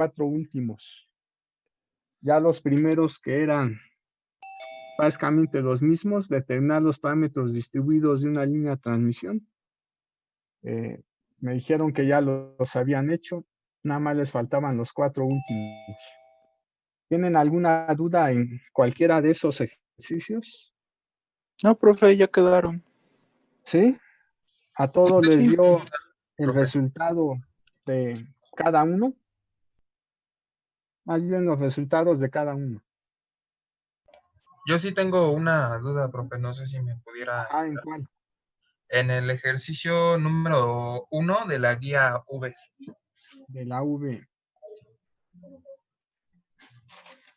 4 últimos. Ya los primeros que eran básicamente los mismos, determinar los parámetros distribuidos de una línea de transmisión. Me dijeron que ya los habían hecho, nada más les faltaban los 4 últimos. ¿Tienen alguna duda en cualquiera de esos ejercicios? No, profe, ya quedaron. ¿Sí? ¿A todos les Sí. dio el Profe. resultado de cada uno? Más bien los resultados de cada uno. Yo sí tengo una duda, profe, no sé si me pudiera Ajá, ¿en ayudar. cuál? En el ejercicio número 1 de la guía V. De la V.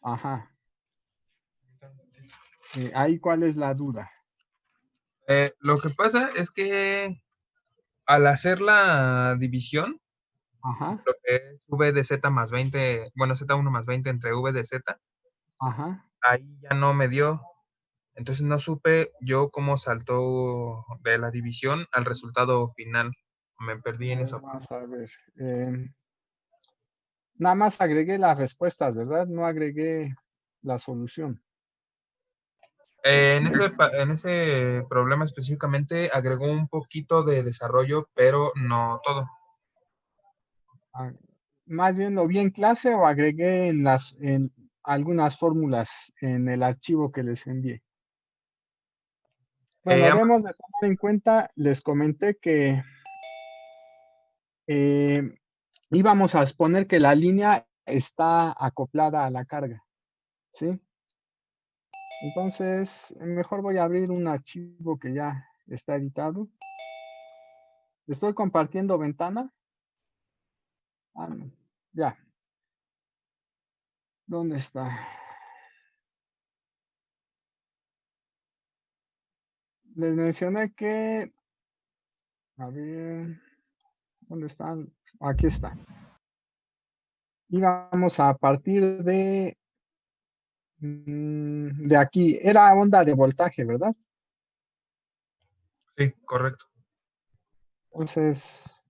Ajá. Ahí, ¿cuál es la duda? Lo que pasa es que al hacer la división, Ajá, lo que es V de Z más 20, bueno, Z1 más 20 entre V de Z, ajá. ahí ya no me dio. Entonces no supe yo cómo saltó de la división al resultado final. Me perdí A en ver, esa. vamos a ver. Nada más agregué las respuestas, ¿verdad? No agregué la solución. En ese problema específicamente agregó un poquito de desarrollo, pero no todo. Ah, más bien lo vi en clase o agregué en algunas fórmulas en el archivo que les envié. Bueno, Ambas. debemos de tomar en cuenta, les comenté que eh, íbamos a exponer que la línea está acoplada a la carga, ¿sí? Entonces, mejor voy a abrir un archivo que ya está editado. Estoy compartiendo ventana. Ah, no, ya. ¿Dónde está? Les mencioné que, a ver, ¿dónde están? Aquí está. Íbamos a partir de aquí. Era onda de voltaje, ¿verdad? Sí, correcto. Entonces,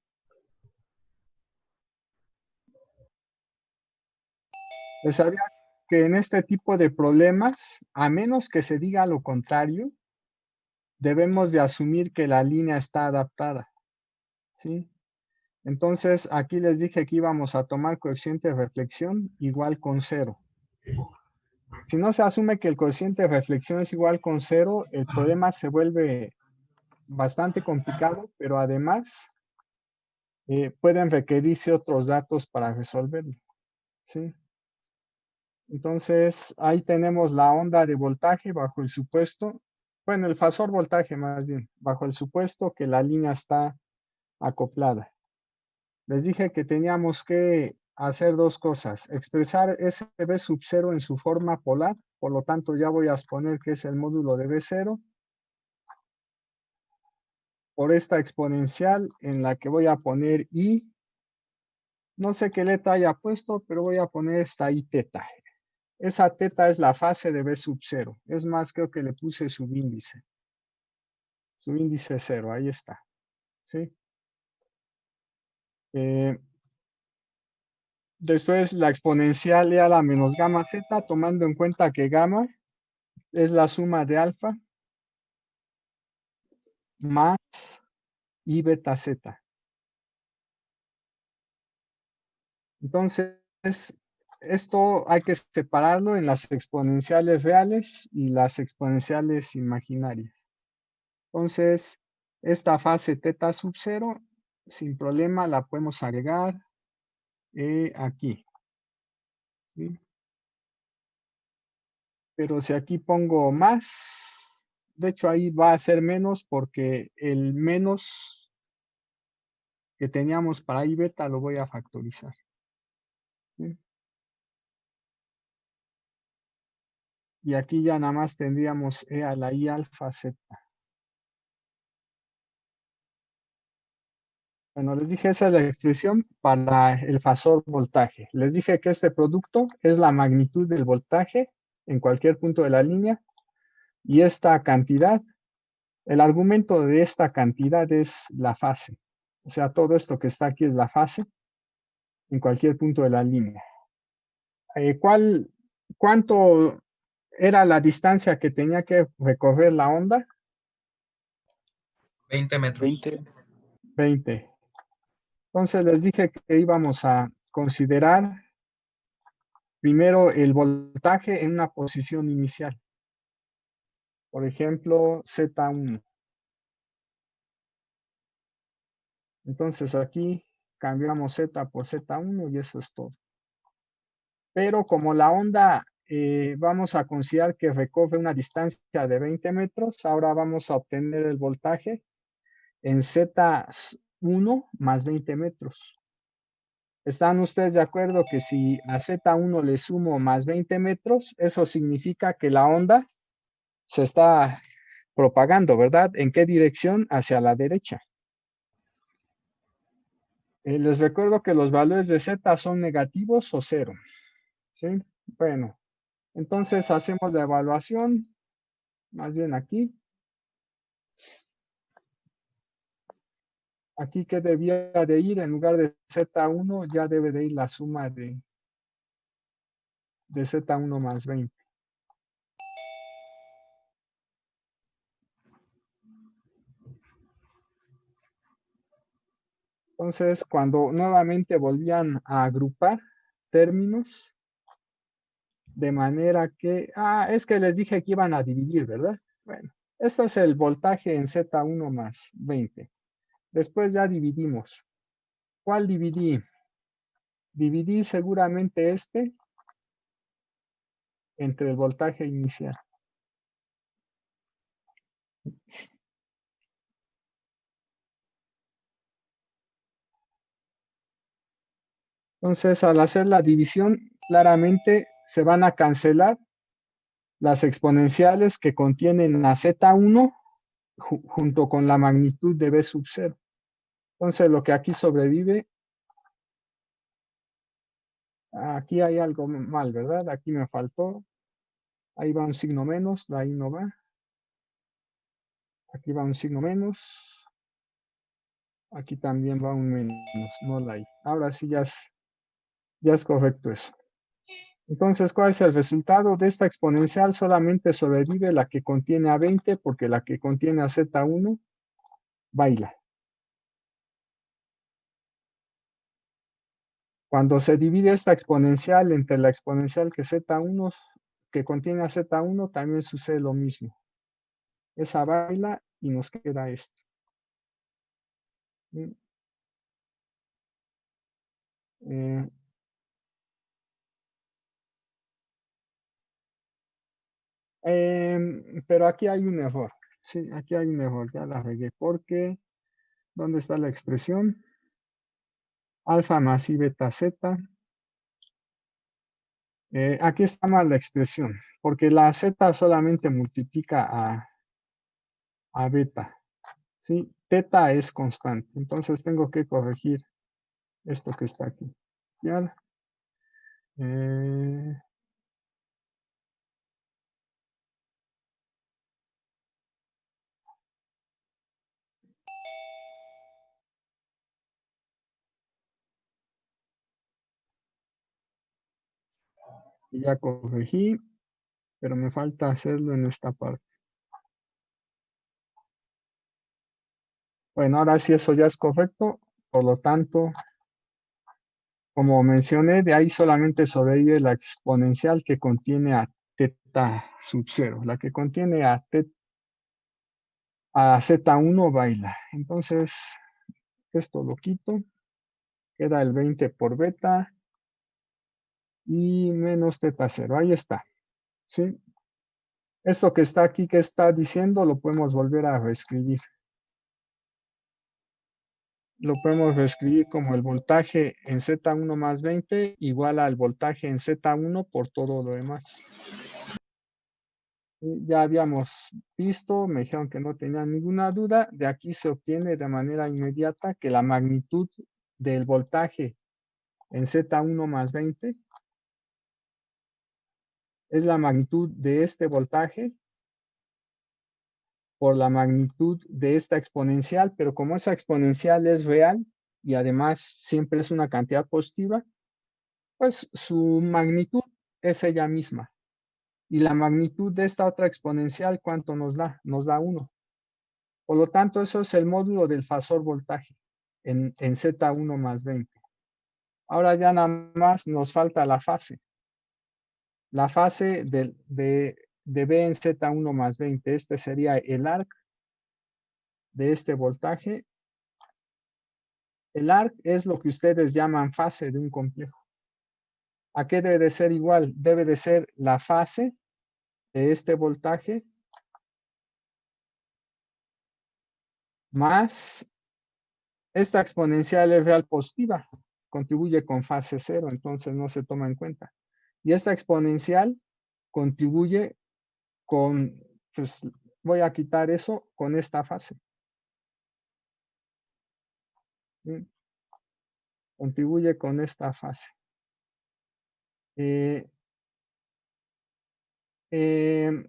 les sabía que en este tipo de problemas, a menos que se diga lo contrario, debemos de asumir que la línea está adaptada, ¿sí? Entonces, aquí les dije que íbamos a tomar coeficiente de reflexión igual con 0. Si no se asume que el coeficiente de reflexión es igual con 0, el problema se vuelve bastante complicado, pero además pueden requerirse otros datos para resolverlo, ¿sí? Entonces, ahí tenemos la onda de voltaje bajo el supuesto, bueno, el fasor voltaje más bien, bajo el supuesto que la línea está acoplada. Les dije que teníamos que hacer dos cosas, expresar SB sub 0 en su forma polar, por lo tanto ya voy a exponer que es el módulo de B0 por esta exponencial en la que voy a poner I, no sé qué letra haya puesto, pero voy a poner esta I teta. Esa teta es la fase de B sub 0. Es más, creo que le puse subíndice. Subíndice 0, ahí está. ¿Sí? Después la exponencial e a la menos gamma z, tomando en cuenta que gamma es la suma de alfa más I beta z. Entonces, esto hay que separarlo en las exponenciales reales y las exponenciales imaginarias. Entonces, esta fase teta sub 0, sin problema la podemos agregar aquí. ¿Sí? Pero si aquí pongo más, de hecho ahí va a ser menos porque el menos que teníamos para I beta lo voy a factorizar. ¿Sí? Y aquí ya nada más tendríamos E a la I alfa Z. Bueno, les dije esa es la expresión para el fasor voltaje. Les dije que este producto es la magnitud del voltaje en cualquier punto de la línea y esta cantidad, el argumento de esta cantidad es la fase. O sea, todo esto que está aquí es la fase. en cualquier punto de la línea. ¿Cuánto era la distancia que tenía que recorrer la onda? 20 metros. 20. 20. Entonces les dije que íbamos a considerar primero el voltaje en una posición inicial. Por ejemplo, Z1. Entonces aquí cambiamos Z por Z1 y eso es todo. Pero como la onda vamos a considerar que recorre una distancia de 20 metros, ahora vamos a obtener el voltaje en Z1 más 20 metros. ¿Están ustedes de acuerdo que si a Z1 le sumo más 20 metros, eso significa que la onda se está propagando, ¿verdad? ¿En qué dirección? Hacia la derecha. Les recuerdo que los valores de Z son negativos o cero. ¿Sí? Bueno, entonces hacemos la evaluación, más bien aquí. Aquí que debía de ir, en lugar de Z1, ya debe de ir la suma de Z1 más 20. Entonces, cuando nuevamente volvían a agrupar términos, de manera que, es que les dije que iban a dividir, ¿verdad? Bueno, esto es el voltaje en Z1 más 20. Después ya dividimos. ¿Cuál dividí? Dividí seguramente este entre el voltaje inicial. Entonces, al hacer la división, claramente se van a cancelar las exponenciales que contienen a Z1 junto con la magnitud de B sub 0. Entonces, lo que aquí sobrevive, aquí hay algo mal, ¿verdad? Aquí me faltó. Ahí va un signo menos, de ahí no va. Aquí va un signo menos. Aquí también va un menos, no la hay. Ahora sí ya es correcto eso. Entonces, ¿cuál es el resultado de esta exponencial? Solamente sobrevive la que contiene a 20 porque la que contiene a Z1 baila. Cuando se divide esta exponencial entre la exponencial que contiene a Z1, también sucede lo mismo. Esa baila y nos queda esta. Pero aquí hay un error. Sí, aquí hay un error. Ya la regué porque, ¿dónde está la expresión? Alfa más I beta Z. Aquí está mal la expresión, porque la Z solamente multiplica a beta. ¿Sí? Teta es constante. Entonces tengo que corregir esto que está aquí. ¿Ya? Ya corregí, pero me falta hacerlo en esta parte. Bueno, ahora sí eso ya es correcto. Por lo tanto, como mencioné, de ahí solamente sobrevive la exponencial que contiene a teta sub 0. La que contiene a Z1 baila. Entonces, esto lo quito. Queda el 20 por beta y menos teta 0. Ahí está. ¿Sí? Esto que está aquí, que está diciendo, lo podemos volver a reescribir. Lo podemos reescribir como el voltaje en Z1 más 20 igual al voltaje en Z1 por todo lo demás. Ya habíamos visto, me dijeron que no tenían ninguna duda, de aquí se obtiene de manera inmediata que la magnitud del voltaje en Z1 más 20 es la magnitud de este voltaje por la magnitud de esta exponencial, pero como esa exponencial es real, y además siempre es una cantidad positiva, pues su magnitud es ella misma. Y la magnitud de esta otra exponencial, ¿cuánto nos da? Nos da 1. Por lo tanto, eso es el módulo del fasor voltaje en Z1 más 20. Ahora ya nada más nos falta la fase. La fase de B en Z1 más 20. Este sería el arc de este voltaje. El arc es lo que ustedes llaman fase de un complejo. ¿A qué debe de ser igual? Debe de ser la fase de este voltaje más esta exponencial es real positiva, contribuye con fase 0, entonces no se toma en cuenta. Y esta exponencial contribuye con, pues voy a quitar eso con esta fase. ¿Sí? Contribuye con esta fase.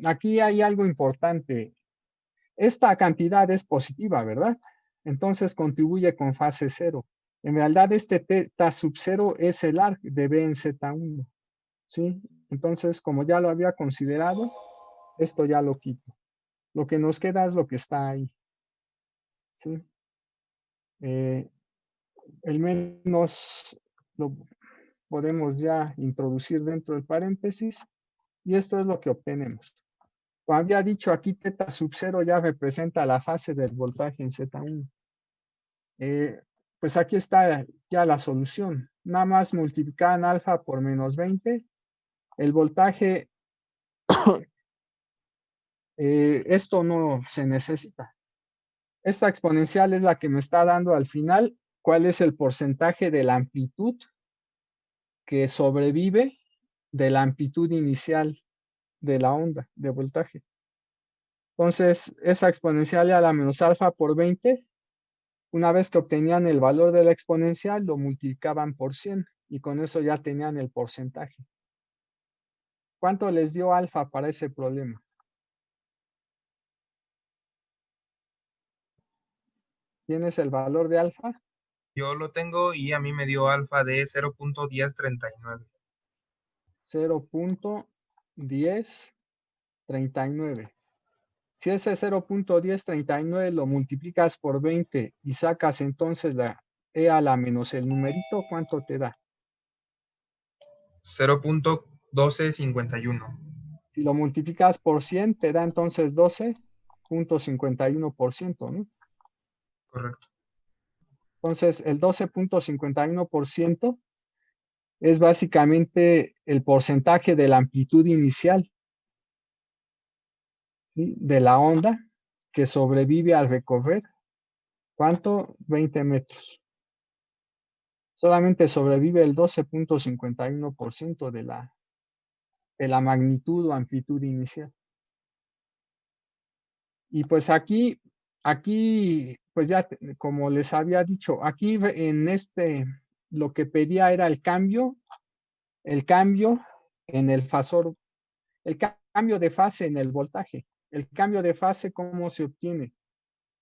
Aquí hay algo importante. Esta cantidad es positiva, ¿verdad? Entonces contribuye con fase 0. En realidad este teta sub 0 es el arc de B en Z1. ¿Sí? Entonces, como ya lo había considerado, esto ya lo quito. Lo que nos queda es lo que está ahí. ¿Sí? El menos lo podemos ya introducir dentro del paréntesis y esto es lo que obtenemos. Como había dicho aquí, teta sub 0 ya representa la fase del voltaje en Z1. Pues aquí está ya la solución. Nada más multiplicar alfa por menos 20. El voltaje, esto no se necesita. Esta exponencial es la que me está dando al final cuál es el porcentaje de la amplitud que sobrevive de la amplitud inicial de la onda de voltaje. Entonces, esa exponencial a la menos alfa por 20, una vez que obtenían el valor de la exponencial, lo multiplicaban por 100 y con eso ya tenían el porcentaje. ¿Cuánto les dio alfa para ese problema? ¿Tienes el valor de alfa? Yo lo tengo y a mí me dio alfa de 0.1039. 0.1039. Si ese 0.1039 lo multiplicas por 20 y sacas entonces la e a la menos el numerito, ¿cuánto te da? 0.1251. Si lo multiplicas por 100, te da entonces 12.51%, ¿no? Correcto. Entonces, el 12.51% es básicamente el porcentaje de la amplitud inicial, ¿sí?, de la onda que sobrevive al recorrer. ¿Cuánto? 20 metros. Solamente sobrevive el 12.51% de la magnitud o amplitud inicial. Y pues aquí, pues ya como les había dicho, aquí en lo que pedía era el cambio en el fasor, el cambio de fase en el voltaje. El cambio de fase, ¿cómo se obtiene?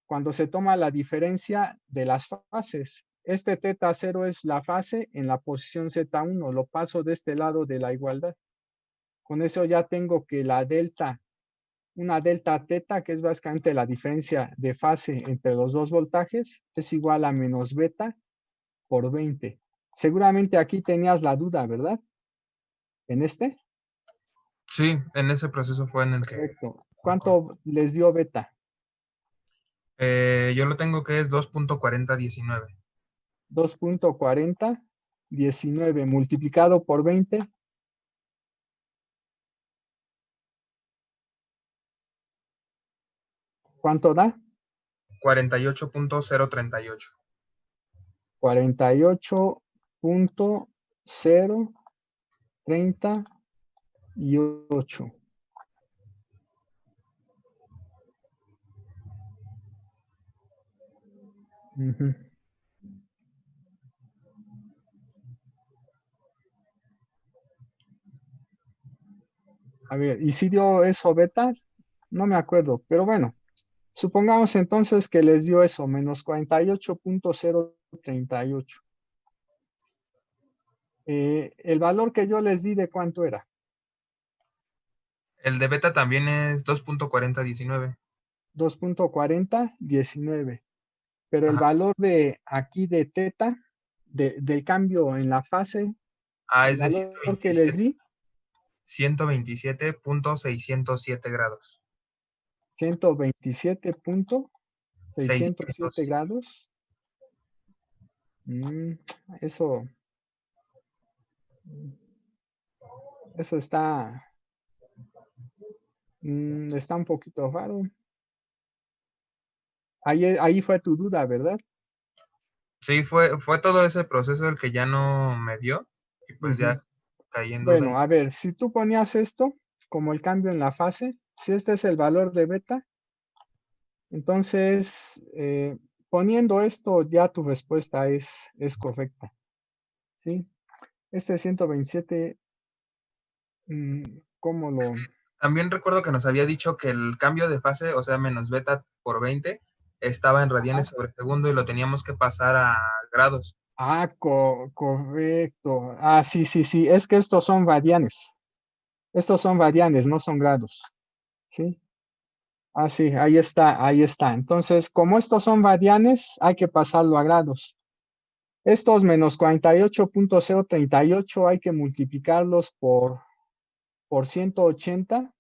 Cuando se toma la diferencia de las fases. Este teta 0 es la fase en la posición Z1, lo paso de este lado de la igualdad. Con eso ya tengo que una delta teta, que es básicamente la diferencia de fase entre los dos voltajes, es igual a menos beta por 20. Seguramente aquí tenías la duda, ¿verdad? ¿En este? Sí, en ese proceso fue en el que... Correcto. ¿Cuánto les dio beta? Yo lo tengo que es 2.4019. 2.4019 multiplicado por 20. ¿Cuánto da? 48.038. 48.038. Uh-huh. A ver, ¿y si dio eso beta? No me acuerdo, pero bueno, supongamos entonces que les dio eso, menos 48.038. .38. El valor que yo les di, ¿de cuánto era? El de beta también es 2.4019. 2.4019. Pero el Ajá. valor de aquí de teta, del cambio en la fase, Ah, el es de valor que les di, 127.607 grados. 127.607 600. grados. Eso, eso está un poquito raro. Ahí fue tu duda, ¿verdad? Sí, fue todo ese proceso el que ya no me dio y pues Ujú. ya caí en duda. Bueno, a ver, si tú ponías esto como el cambio en la fase, si este es el valor de beta, entonces poniendo esto ya tu respuesta es correcta, ¿sí? Este 127, ¿cómo lo? También recuerdo que nos había dicho que el cambio de fase, o sea, menos beta por 20, estaba en radianes sobre segundo y lo teníamos que pasar a grados. Correcto. Sí, sí, sí, es que estos son radianes. Estos son radianes, no son grados, ¿sí? Sí, ahí está, ahí está. Entonces, como estos son radianes, hay que pasarlo a grados. Estos menos 48.038 hay que multiplicarlos por 180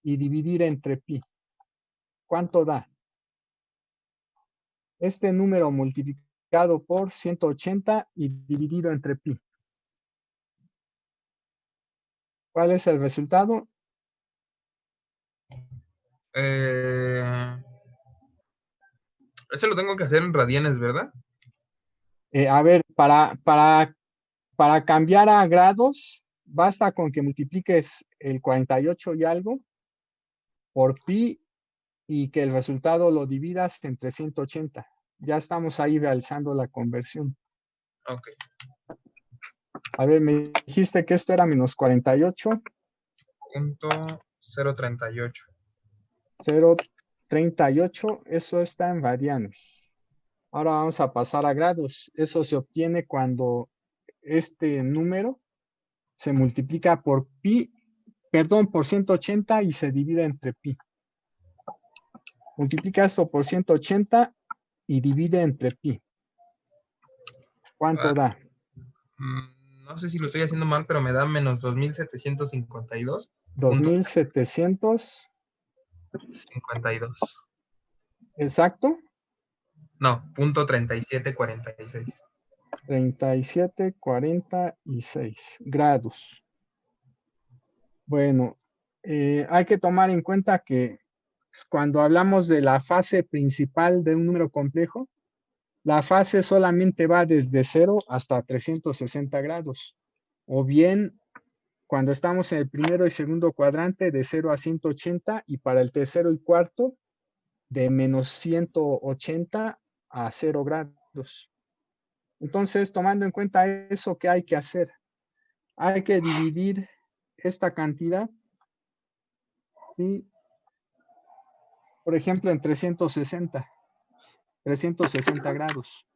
y dividir entre pi. ¿Cuánto da? Este número multiplicado por 180 y dividido entre pi. ¿Cuál es el resultado? Ese lo tengo que hacer en radianes, ¿verdad? A ver, para cambiar a grados, basta con que multipliques el 48 y algo por pi y que el resultado lo dividas entre 180. Ya estamos ahí realizando la conversión. Ok. A ver, me dijiste que esto era menos 48. Punto 038. 0.38, eso está en radianes. Ahora vamos a pasar a grados. Eso se obtiene cuando este número se multiplica por pi, perdón, por 180 y se divide entre pi. Multiplica esto por 180 y divide entre pi. ¿Cuánto da? No sé si lo estoy haciendo mal, pero me da menos 2.752. 2700. 52. Exacto. No, punto 3746. 3746 grados. Bueno, hay que tomar en cuenta que cuando hablamos de la fase principal de un número complejo, la fase solamente va desde 0 hasta 360 grados. O bien, cuando estamos en el primero y segundo cuadrante, de 0 a 180, y para el tercero y cuarto, de menos 180 a 0 grados. Entonces, tomando en cuenta eso, ¿qué hay que hacer? Hay que dividir esta cantidad, ¿sí? Por ejemplo, en 360 grados.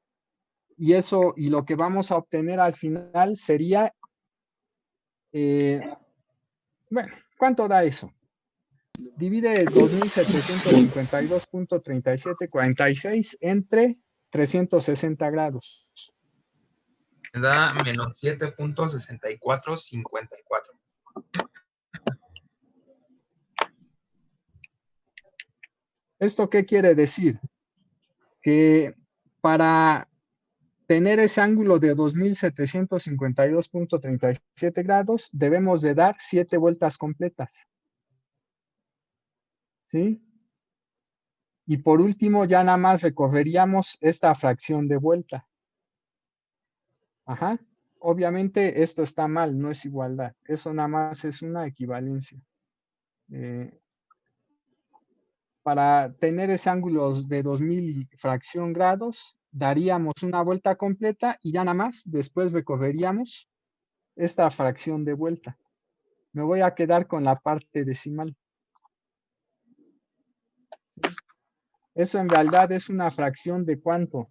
Y eso, y lo que vamos a obtener al final sería, bueno, ¿cuánto da eso? Divide 2752.3746 entre 360 grados. Me da menos 7.6454. ¿Esto qué quiere decir? Que para tener ese ángulo de 2752.37 grados, debemos de dar 7 vueltas completas. ¿Sí? Y por último, ya nada más recorreríamos esta fracción de vuelta. Ajá. Obviamente esto está mal, no es igualdad. Eso nada más es una equivalencia. Para tener ese ángulo de 2000 y fracción grados, daríamos una vuelta completa y ya nada más después recorreríamos esta fracción de vuelta. Me voy a quedar con la parte decimal. Eso en realidad es una fracción de ¿cuánto?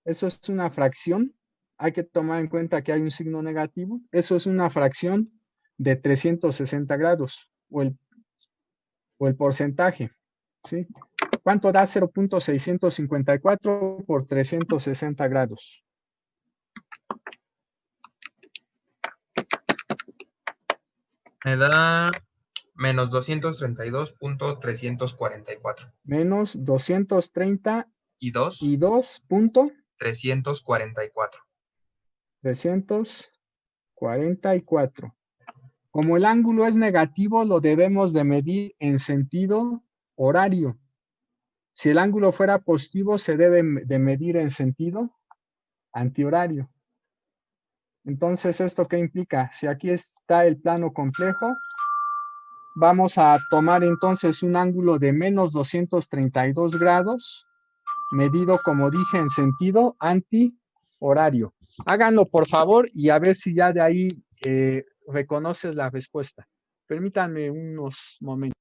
Eso es una fracción. Hay que tomar en cuenta que hay un signo negativo. Eso es una fracción de 360 grados o el porcentaje, ¿sí? ¿Cuánto da 0.654 por 360 grados? Me da menos 232.344. Menos 230 Y 2, y 2.344. 344. Como el ángulo es negativo, lo debemos de medir en sentido horario. Si el ángulo fuera positivo, se debe de medir en sentido antihorario. Entonces, ¿esto qué implica? Si aquí está el plano complejo, vamos a tomar entonces un ángulo de menos 232 grados, medido, como dije, en sentido antihorario. Háganlo, por favor, y a ver si ya de ahí reconoces la respuesta. Permítanme unos momentos.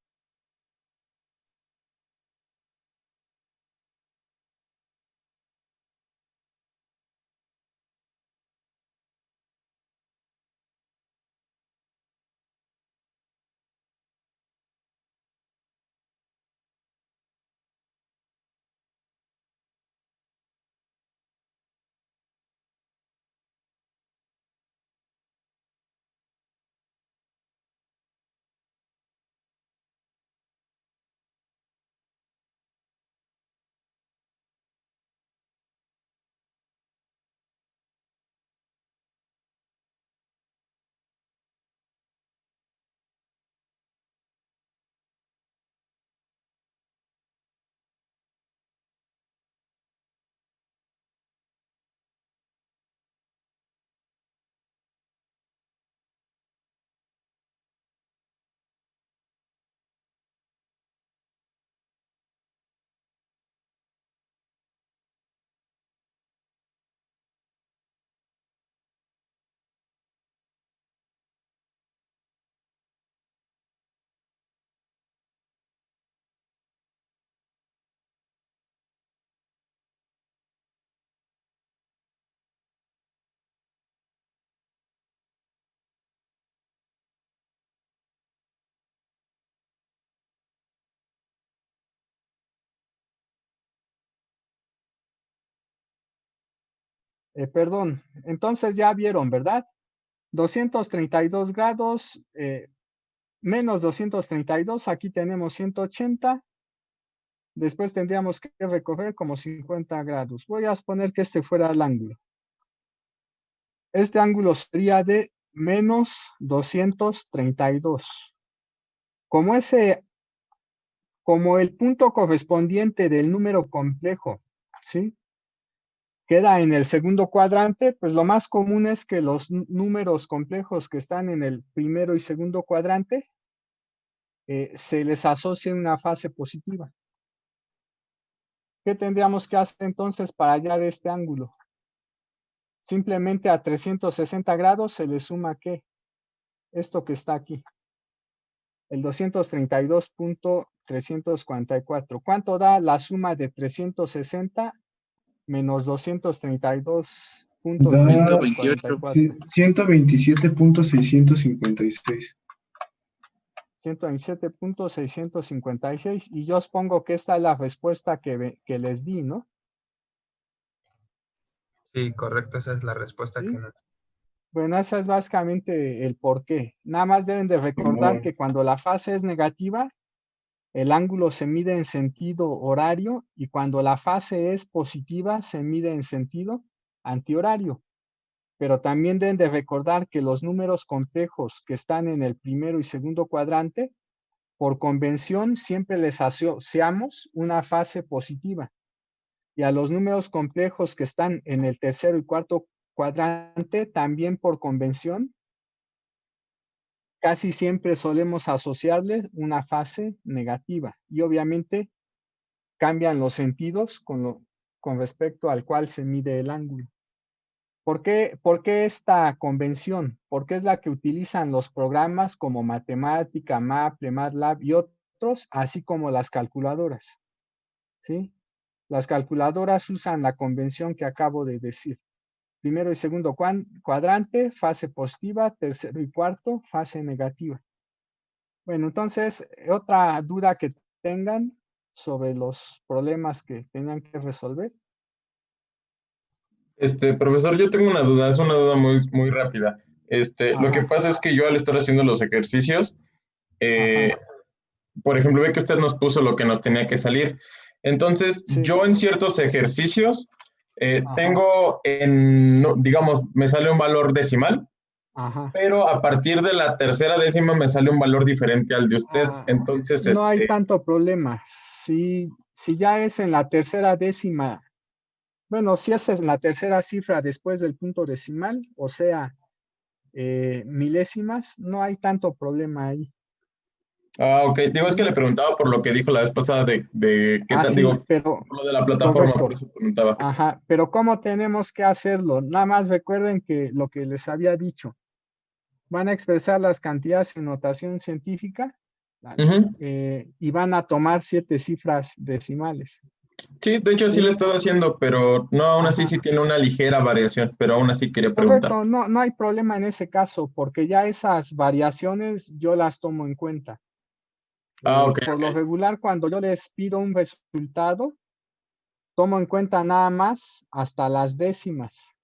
Perdón, entonces ya vieron, ¿verdad? 232 grados, menos 232, aquí tenemos 180, después tendríamos que recorrer como 50 grados. Voy a suponer que este fuera el ángulo. Este ángulo sería de menos 232. Como el punto correspondiente del número complejo, ¿sí?, queda en el segundo cuadrante, pues lo más común es que los números complejos que están en el primero y segundo cuadrante se les asocie una fase positiva. ¿Qué tendríamos que hacer entonces para hallar este ángulo? Simplemente a 360 grados se le suma ¿qué? Esto que está aquí, el 232.344. ¿Cuánto da la suma de 360 menos 232.344? 127.656. 127.656. Y yo os pongo que esta es la respuesta que les di, ¿no? Sí, correcto, esa es la respuesta ¿Sí? que nos... Bueno, esa es básicamente el porqué. Nada más deben de recordar que cuando la fase es negativa, el ángulo se mide en sentido horario, y cuando la fase es positiva, se mide en sentido antihorario. Pero también deben de recordar que los números complejos que están en el primero y segundo cuadrante, por convención, siempre les asociamos una fase positiva. Y a los números complejos que están en el tercero y cuarto cuadrante, también por convención, casi siempre solemos asociarles una fase negativa. Y obviamente cambian los sentidos con respecto al cual se mide el ángulo. ¿Por qué esta convención? Porque es la que utilizan los programas como Matemática, Maple, MATLAB y otros, así como las calculadoras, ¿sí? Las calculadoras usan la convención que acabo de decir. Primero y segundo cuadrante, fase positiva, tercero y cuarto, fase negativa. Bueno, entonces, otra duda que tengan sobre los problemas que tengan que resolver. Profesor, yo tengo una duda, es una duda muy rápida. Lo que Ajá, pasa es que yo al estar haciendo los ejercicios, eh, ajá, por ejemplo, ve que usted nos puso lo que nos tenía que salir. Entonces, sí, yo en ciertos ejercicios ajá, tengo digamos, me sale un valor decimal, ajá. pero a partir de la tercera décima me sale un valor diferente al de usted. Ah, Entonces, no hay tanto problema. Si ya es en la tercera décima, bueno, si es en la tercera cifra después del punto decimal, o sea, milésimas, no hay tanto problema ahí. ok. Digo, es que ¿Sí? le preguntaba por lo que dijo la vez pasada de qué Ah, tal, digo, sí, pero por lo de la plataforma, por correcto. eso preguntaba. Ajá, pero ¿cómo tenemos que hacerlo? Nada más recuerden que lo que les había dicho, van a expresar las cantidades en notación científica Ujú. y van a tomar 7 cifras decimales. Sí, de hecho sí lo he ¿Sí? estado haciendo, pero no, aún así sí Ajá. tiene una ligera variación, pero aún así quería preguntar. Correcto, no hay problema en ese caso, porque ya esas variaciones yo las tomo en cuenta. Ok, Por lo ok. regular, cuando yo les pido un resultado, tomo en cuenta nada más hasta las décimas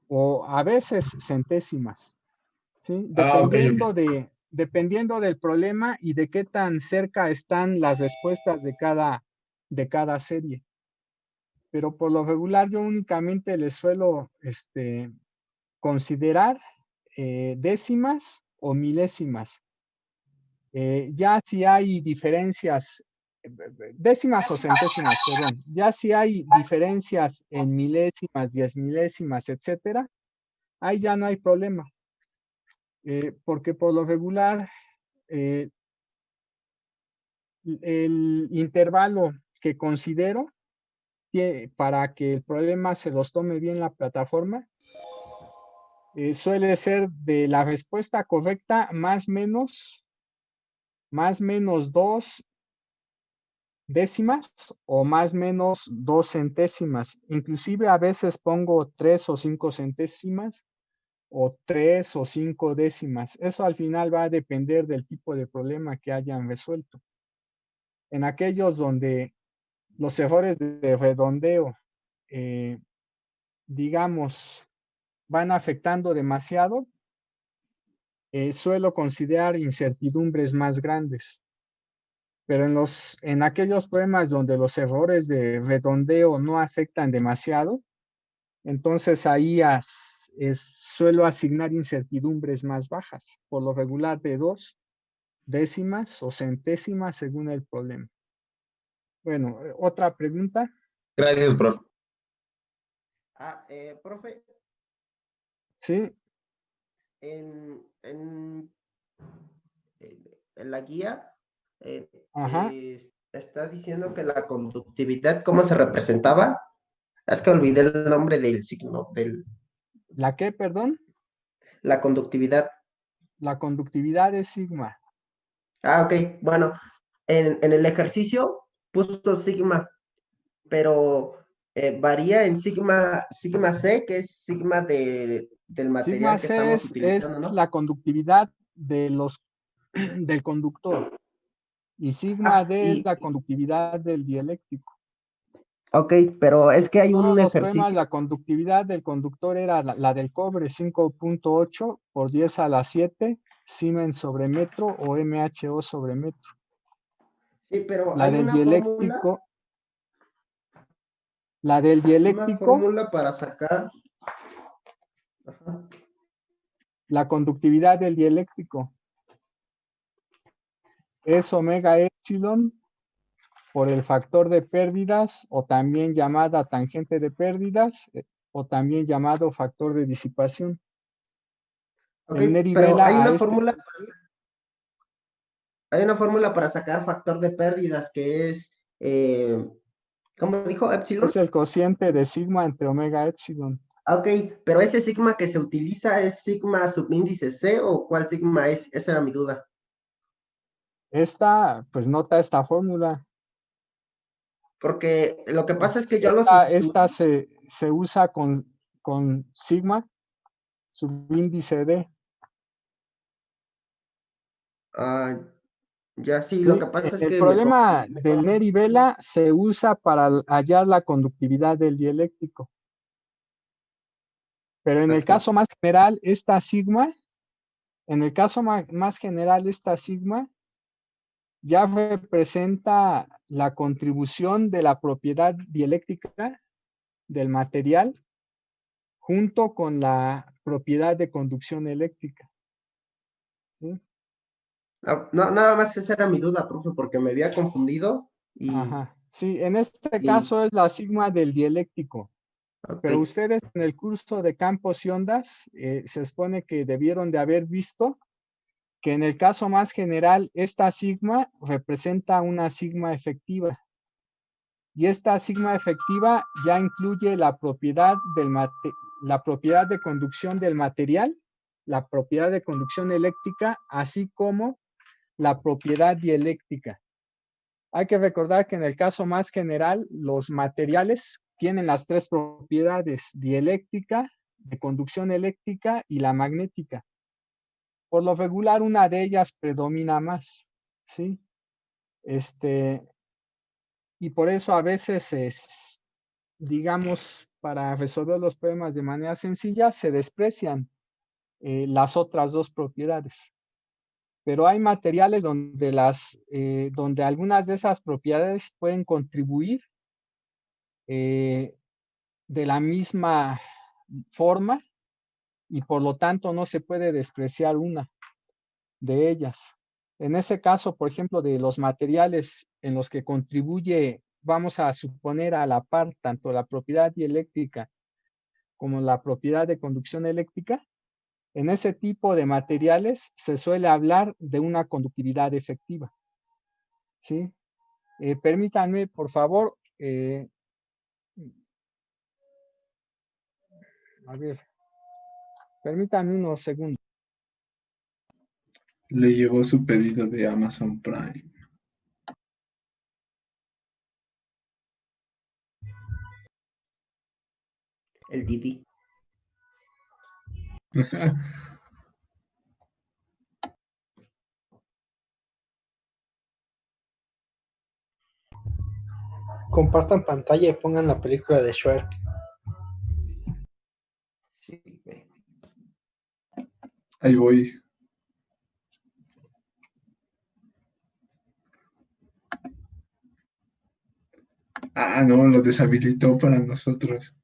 o a veces centésimas, ¿sí? Ok, ok. Dependiendo del problema y de qué tan cerca están las respuestas de cada serie. Pero por lo regular yo únicamente les suelo considerar décimas o milésimas. Ya si hay diferencias, décimas o centésimas, perdón, ya si hay diferencias en milésimas, 10 milésimas, etcétera, ahí ya no hay problema, porque por lo regular eh, el intervalo que considero para que el problema se los tome bien la plataforma suele ser de la respuesta correcta más menos 2 décimas o más menos 2 centésimas. Inclusive a veces pongo 3 o 5 centésimas o 3 o 5 décimas. Eso al final va a depender del tipo de problema que hayan resuelto. En aquellos donde los errores de redondeo, eh, digamos, van afectando demasiado, suelo considerar incertidumbres más grandes. Pero en aquellos problemas donde los errores de redondeo no afectan demasiado, entonces ahí suelo asignar incertidumbres más bajas, por lo regular de 2 décimas o centésimas según el problema. Bueno, otra pregunta. Gracias, profe. Profe, Sí, en, en, en la guía ajá. está diciendo que la conductividad, ¿cómo se representaba? Es que olvidé el nombre del signo, ¿La qué, perdón? la conductividad. La conductividad es sigma. Ok, bueno, en el ejercicio puso sigma, pero varía en sigma C, que es sigma del Sigma material que C estamos es utilizando, ¿no? la conductividad del conductor y sigma Ah, D es y, la conductividad del dieléctico. ok, pero es que hay Todos un los problemas, ejercicio. la conductividad del conductor era la del cobre, 5.8 por 10 a la 7 Siemens sobre metro o MHO sobre metro. Sí, pero La hay del dieléctrico, la del una dieléctrico, fórmula para sacar. Ajá. la conductividad del dieléctrico es omega epsilon por el factor de pérdidas o también llamada tangente de pérdidas o también llamado factor de disipación. Ok, El pero derivela a este. hay una fórmula para sacar factor de pérdidas que es, ¿cómo dijo? Epsilon. Es el cociente de sigma entre omega epsilon. Ok, pero ese sigma que se utiliza es sigma subíndice C o cuál sigma es, esa era mi duda. Esta, pues nota esta fórmula. Porque lo que pasa es que yo lo Esta se usa con sigma, subíndice D. Ya sí, Sí, lo que pasa es el que problema del Neri-Vela se usa para hallar la conductividad del dieléctrico. Pero en el caso más general, esta sigma, ya representa la contribución de la propiedad dieléctrica del material junto con la propiedad de conducción eléctrica. ¿Sí? No, nada más esa era mi duda, profe, porque me había confundido y Ajá. Sí, en este caso es la sigma del dieléctrico. ok. Pero ustedes en el curso de campos y ondas se supone que debieron de haber visto que en el caso más general esta sigma representa una sigma efectiva. Y esta sigma efectiva ya incluye la propiedad de conducción del material, la propiedad de conducción eléctrica, así como la propiedad dieléctrica. Hay que recordar que en el caso más general, los materiales tienen las tres propiedades: dieléctrica, de conducción eléctrica y la magnética. Por lo regular, una de ellas predomina más, ¿sí? Y por eso a veces digamos, para resolver los problemas de manera sencilla, se desprecian las otras dos propiedades. Pero hay materiales donde algunas de esas propiedades pueden contribuir de la misma forma y por lo tanto no se puede despreciar una de ellas. En ese caso, por ejemplo, de los materiales en los que contribuye, vamos a suponer a la par, tanto la propiedad dieléctrica como la propiedad de conducción eléctrica, en ese tipo de materiales se suele hablar de una conductividad efectiva. ¿Sí? Permítanme, por favor, a ver, permítanme unos segundos. Le llegó su pedido de Amazon Prime. El Didi. Compartan pantalla y pongan la película de Shrek. Sí, güey. Ahí voy. Ah, no, lo deshabilitó para nosotros.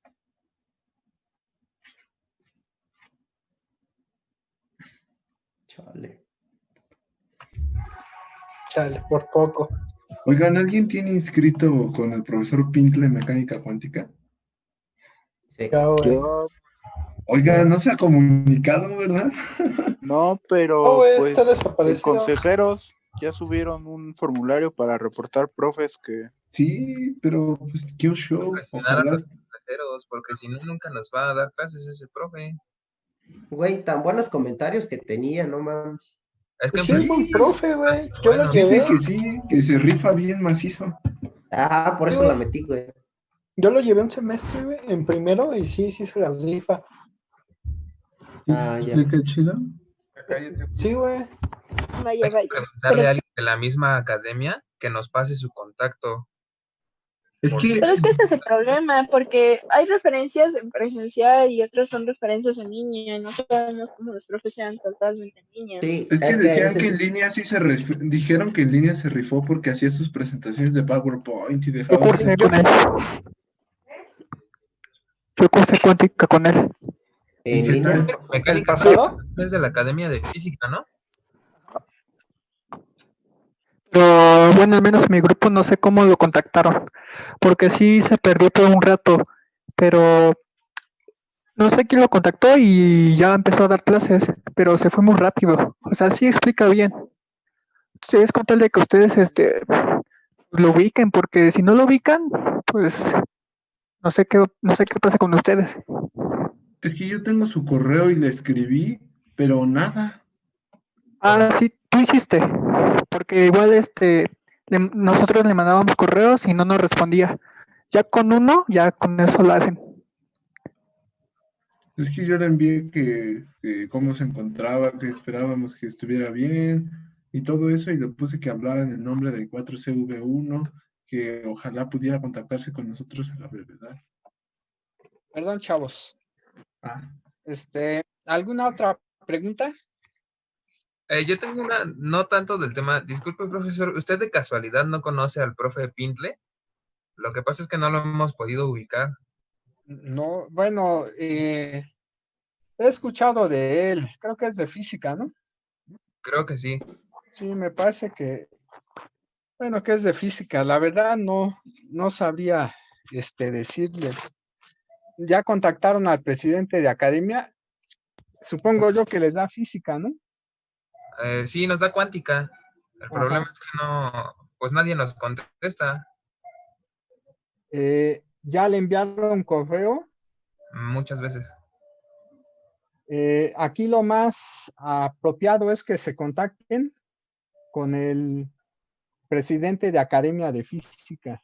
Chale. Chale, por poco. Oigan, ¿alguien tiene inscrito con el profesor Pincle mecánica cuántica? Sí. Yo Oigan, no se ha comunicado, ¿verdad? no, pero No, güey, pues está en desaparecido. consejeros ya subieron un formulario para reportar profes que Sí, pero pues qué show. Presionar a Ojalá. los extranjeros, porque si no, nunca nos va a dar clases ese profe. Güey, tan buenos comentarios que tenía, no mames. Es que Pues sí, es buen profe, güey. Yo lo Bueno, Dice llevé. que sí, que se rifa bien macizo. Por Sí, eso la güey. metí, güey. Yo lo llevé un semestre, güey, en primero y sí se la rifa. ¿Sí Ya. explica chido? Sí, güey. hay que preguntarle a alguien de la misma academia que nos pase su contacto. Es que Pero es que ese es el problema, porque hay referencias en presencial y otras son referencias en línea, y no sabemos cómo los profes sean totalmente en línea. Sí, Es que es decían ese que es- en línea sí dijeron que en línea se rifó porque hacía sus presentaciones de PowerPoint y Yo dejaba cursé sus... con él. Yo cursé cuántica con él. en ¿Y qué línea. tal? Mecánica ¿El pasado? es de la Academia de Física, ¿no? Pero bueno, al menos en mi grupo no sé cómo lo contactaron. Porque sí se perdió por un rato. Pero no sé quién lo contactó y ya empezó a dar clases. Pero se fue muy rápido. O sea, sí explica bien. Sí, es con tal de que ustedes lo ubiquen. Porque si no lo ubican, pues no sé qué pasa con ustedes. Es que yo tengo su correo y le escribí, pero nada. Ah, sí, tú hiciste. Porque igual nosotros le mandábamos correos y no nos respondía. Ya con uno, ya con eso lo hacen. Es que yo le envié que cómo se encontraba, que esperábamos que estuviera bien y todo eso, y le puse que hablara en el nombre del 4CV1, que ojalá pudiera contactarse con nosotros a la brevedad. Perdón, chavos. Ah, ¿Alguna otra pregunta? Yo tengo una, no tanto del tema. Disculpe, profesor, ¿usted de casualidad no conoce al profe Pintle? Lo que pasa es que no lo hemos podido ubicar. No, bueno, he escuchado de él, creo que es de física, ¿no? Creo que sí. Sí, me parece que, bueno, que es de física. La verdad no sabría decirle. Ya contactaron al presidente de academia, supongo yo que les da física, ¿no? Sí, nos da cuántica. El problema Ajá. es que no, pues nadie nos contesta Ya le enviaron correo. muchas veces. Aquí lo más apropiado es que se contacten con el presidente de Academia de Física.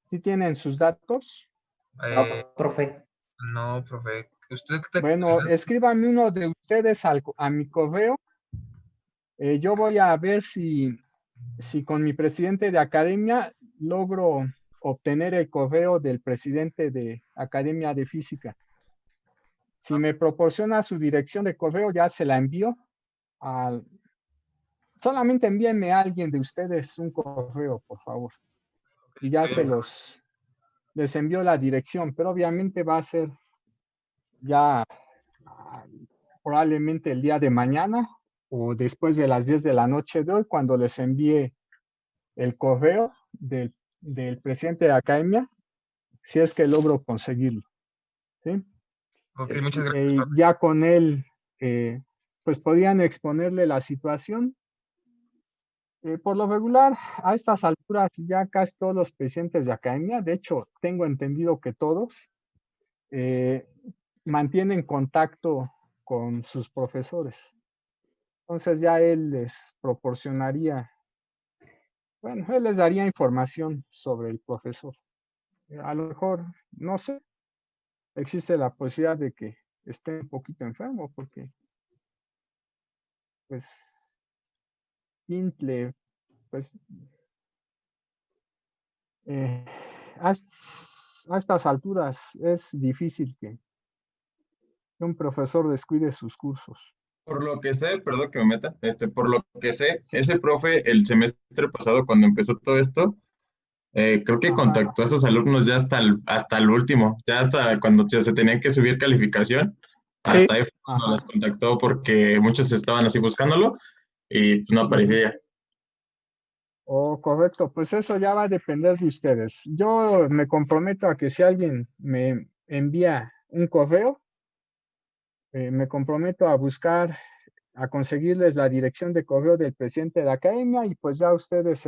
¿Sí tienen sus datos? Eh, Profe. no, profe. Usted Bueno, escríbanme uno de ustedes a mi correo. Yo voy a ver si con mi presidente de academia logro obtener el correo del presidente de Academia de Física. Si me proporciona su dirección de correo, ya se la envío. Solamente envíenme a alguien de ustedes un correo, por favor. Y ya les envío la dirección, pero obviamente va a ser ya probablemente el día de mañana o después de las 10 de la noche de hoy, cuando les envíe el correo del presidente de academia, si es que logro conseguirlo. ¿Sí? Ok, muchas gracias, profe. Ya con él, pues podían exponerle la situación. Por lo regular, a estas alturas ya casi todos los presidentes de academia, de hecho, tengo entendido que todos, mantienen contacto con sus profesores. Entonces ya él les proporcionaría, bueno, él les daría información sobre el profesor. A lo mejor, no sé, existe la posibilidad de que esté un poquito enfermo porque, pues, Intle, pues, eh, a estas alturas es difícil que un profesor descuide sus cursos. Por lo que sé, perdón que me meta, por lo que sé, Sí. ese profe el semestre pasado cuando empezó todo esto, creo que Ajá. contactó a sus alumnos ya hasta el último, ya hasta cuando ya se tenían que subir calificación, Sí, hasta ahí fue cuando las contactó porque muchos estaban así buscándolo y pues, no aparecía. Oh, correcto, pues eso ya va a depender de ustedes. Yo me comprometo a que si alguien me envía un correo, me comprometo a buscar, a conseguirles la dirección de correo del presidente de la academia y pues ya ustedes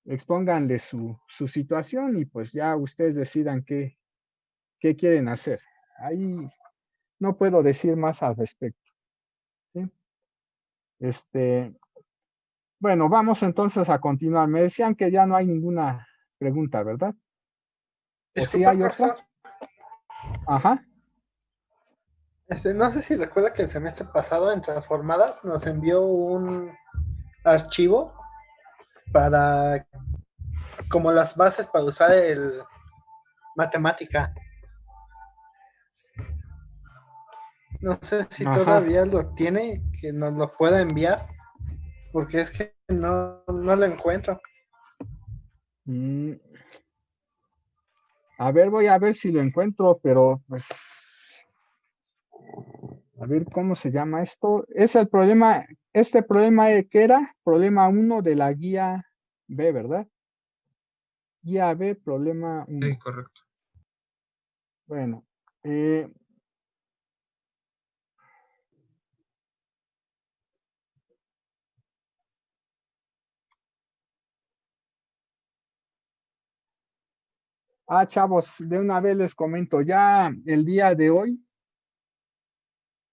expónganle su situación y pues ya ustedes decidan qué quieren hacer. Ahí no puedo decir más al respecto. ¿Sí? Bueno, vamos entonces a continuar. Me decían que ya no hay ninguna pregunta, ¿verdad? ¿O sí Disculpa, hay otra? profesor. Ajá. No sé si recuerda que el semestre pasado en Transformadas nos envió un archivo para como las bases para usar el matemática. No sé si Ajá. todavía lo tiene, que nos lo pueda enviar, porque es que no lo encuentro. A ver, voy a ver si lo encuentro, pero pues, a ver cómo se llama esto. Es el problema, este problema que era problema 1 de la guía B, ¿verdad? Guía B, problema 1. Sí, correcto. Bueno, chavos, de una vez les comento, ya el día de hoy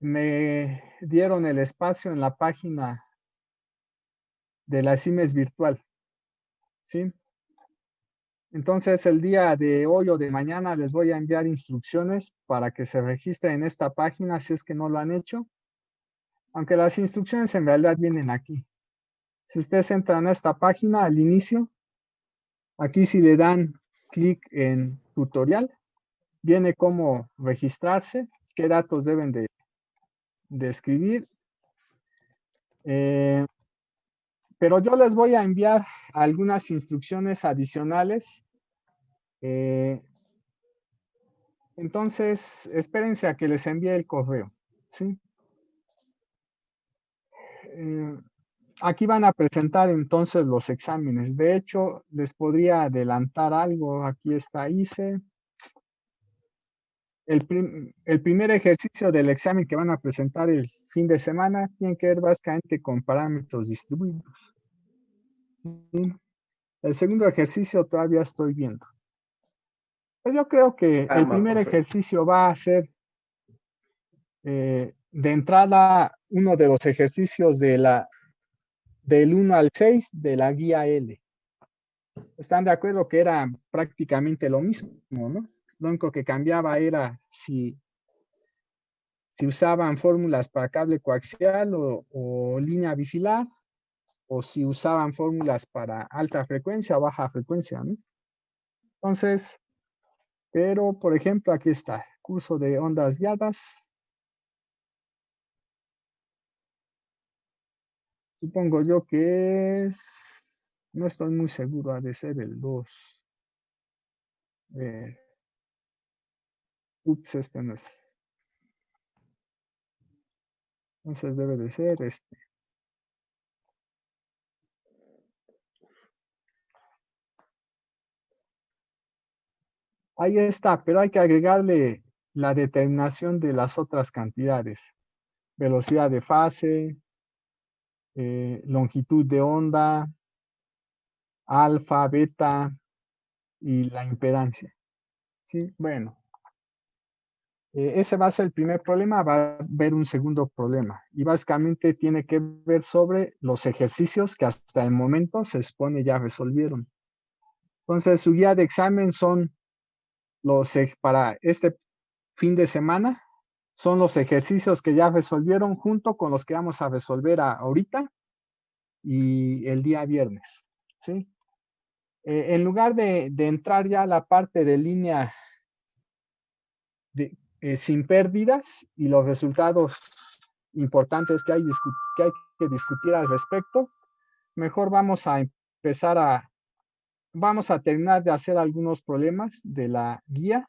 me dieron el espacio en la página de la CIMES virtual. ¿Sí? Entonces, el día de hoy o de mañana les voy a enviar instrucciones para que se registren en esta página si es que no lo han hecho. Aunque las instrucciones en realidad vienen aquí. Si ustedes entran a esta página al inicio, aquí si le dan clic en tutorial, viene cómo registrarse, qué datos deben de escribir. Pero yo les voy a enviar algunas instrucciones adicionales. Entonces, espérense a que les envíe el correo. ¿Sí? Aquí van a presentar entonces los exámenes. De hecho, les podría adelantar algo. Aquí está ICE. El primer ejercicio del examen que van a presentar el fin de semana tiene que ver básicamente con parámetros distribuidos. ¿Sí? El segundo ejercicio todavía estoy viendo. Pues yo creo que el primer ejercicio va a ser de entrada uno de los ejercicios del 1 al 6 de la guía L. ¿Están de acuerdo que era prácticamente lo mismo, no? Lo único que cambiaba era si usaban fórmulas para cable coaxial o línea bifilar, o si usaban fórmulas para alta frecuencia o baja frecuencia, ¿no? Entonces, pero por ejemplo, aquí está, curso de ondas guiadas. Supongo yo que no estoy muy seguro, ha de ser el 2. Ups, este no es. Entonces debe de ser este. Ahí está, pero hay que agregarle la determinación de las otras cantidades. Velocidad de fase, longitud de onda, alfa, beta y la impedancia. ¿Sí? Bueno. Ese va a ser el primer problema, va a haber un segundo problema. Y básicamente tiene que ver sobre los ejercicios que hasta el momento se expone ya resolvieron. Entonces, su guía de examen son para este fin de semana, son los ejercicios que ya resolvieron junto con los que vamos a resolver ahorita y el día viernes. ¿Sí? En lugar de entrar ya a la parte de línea sin pérdidas y los resultados importantes que hay que discutir al respecto, mejor vamos a empezar vamos a terminar de hacer algunos problemas de la guía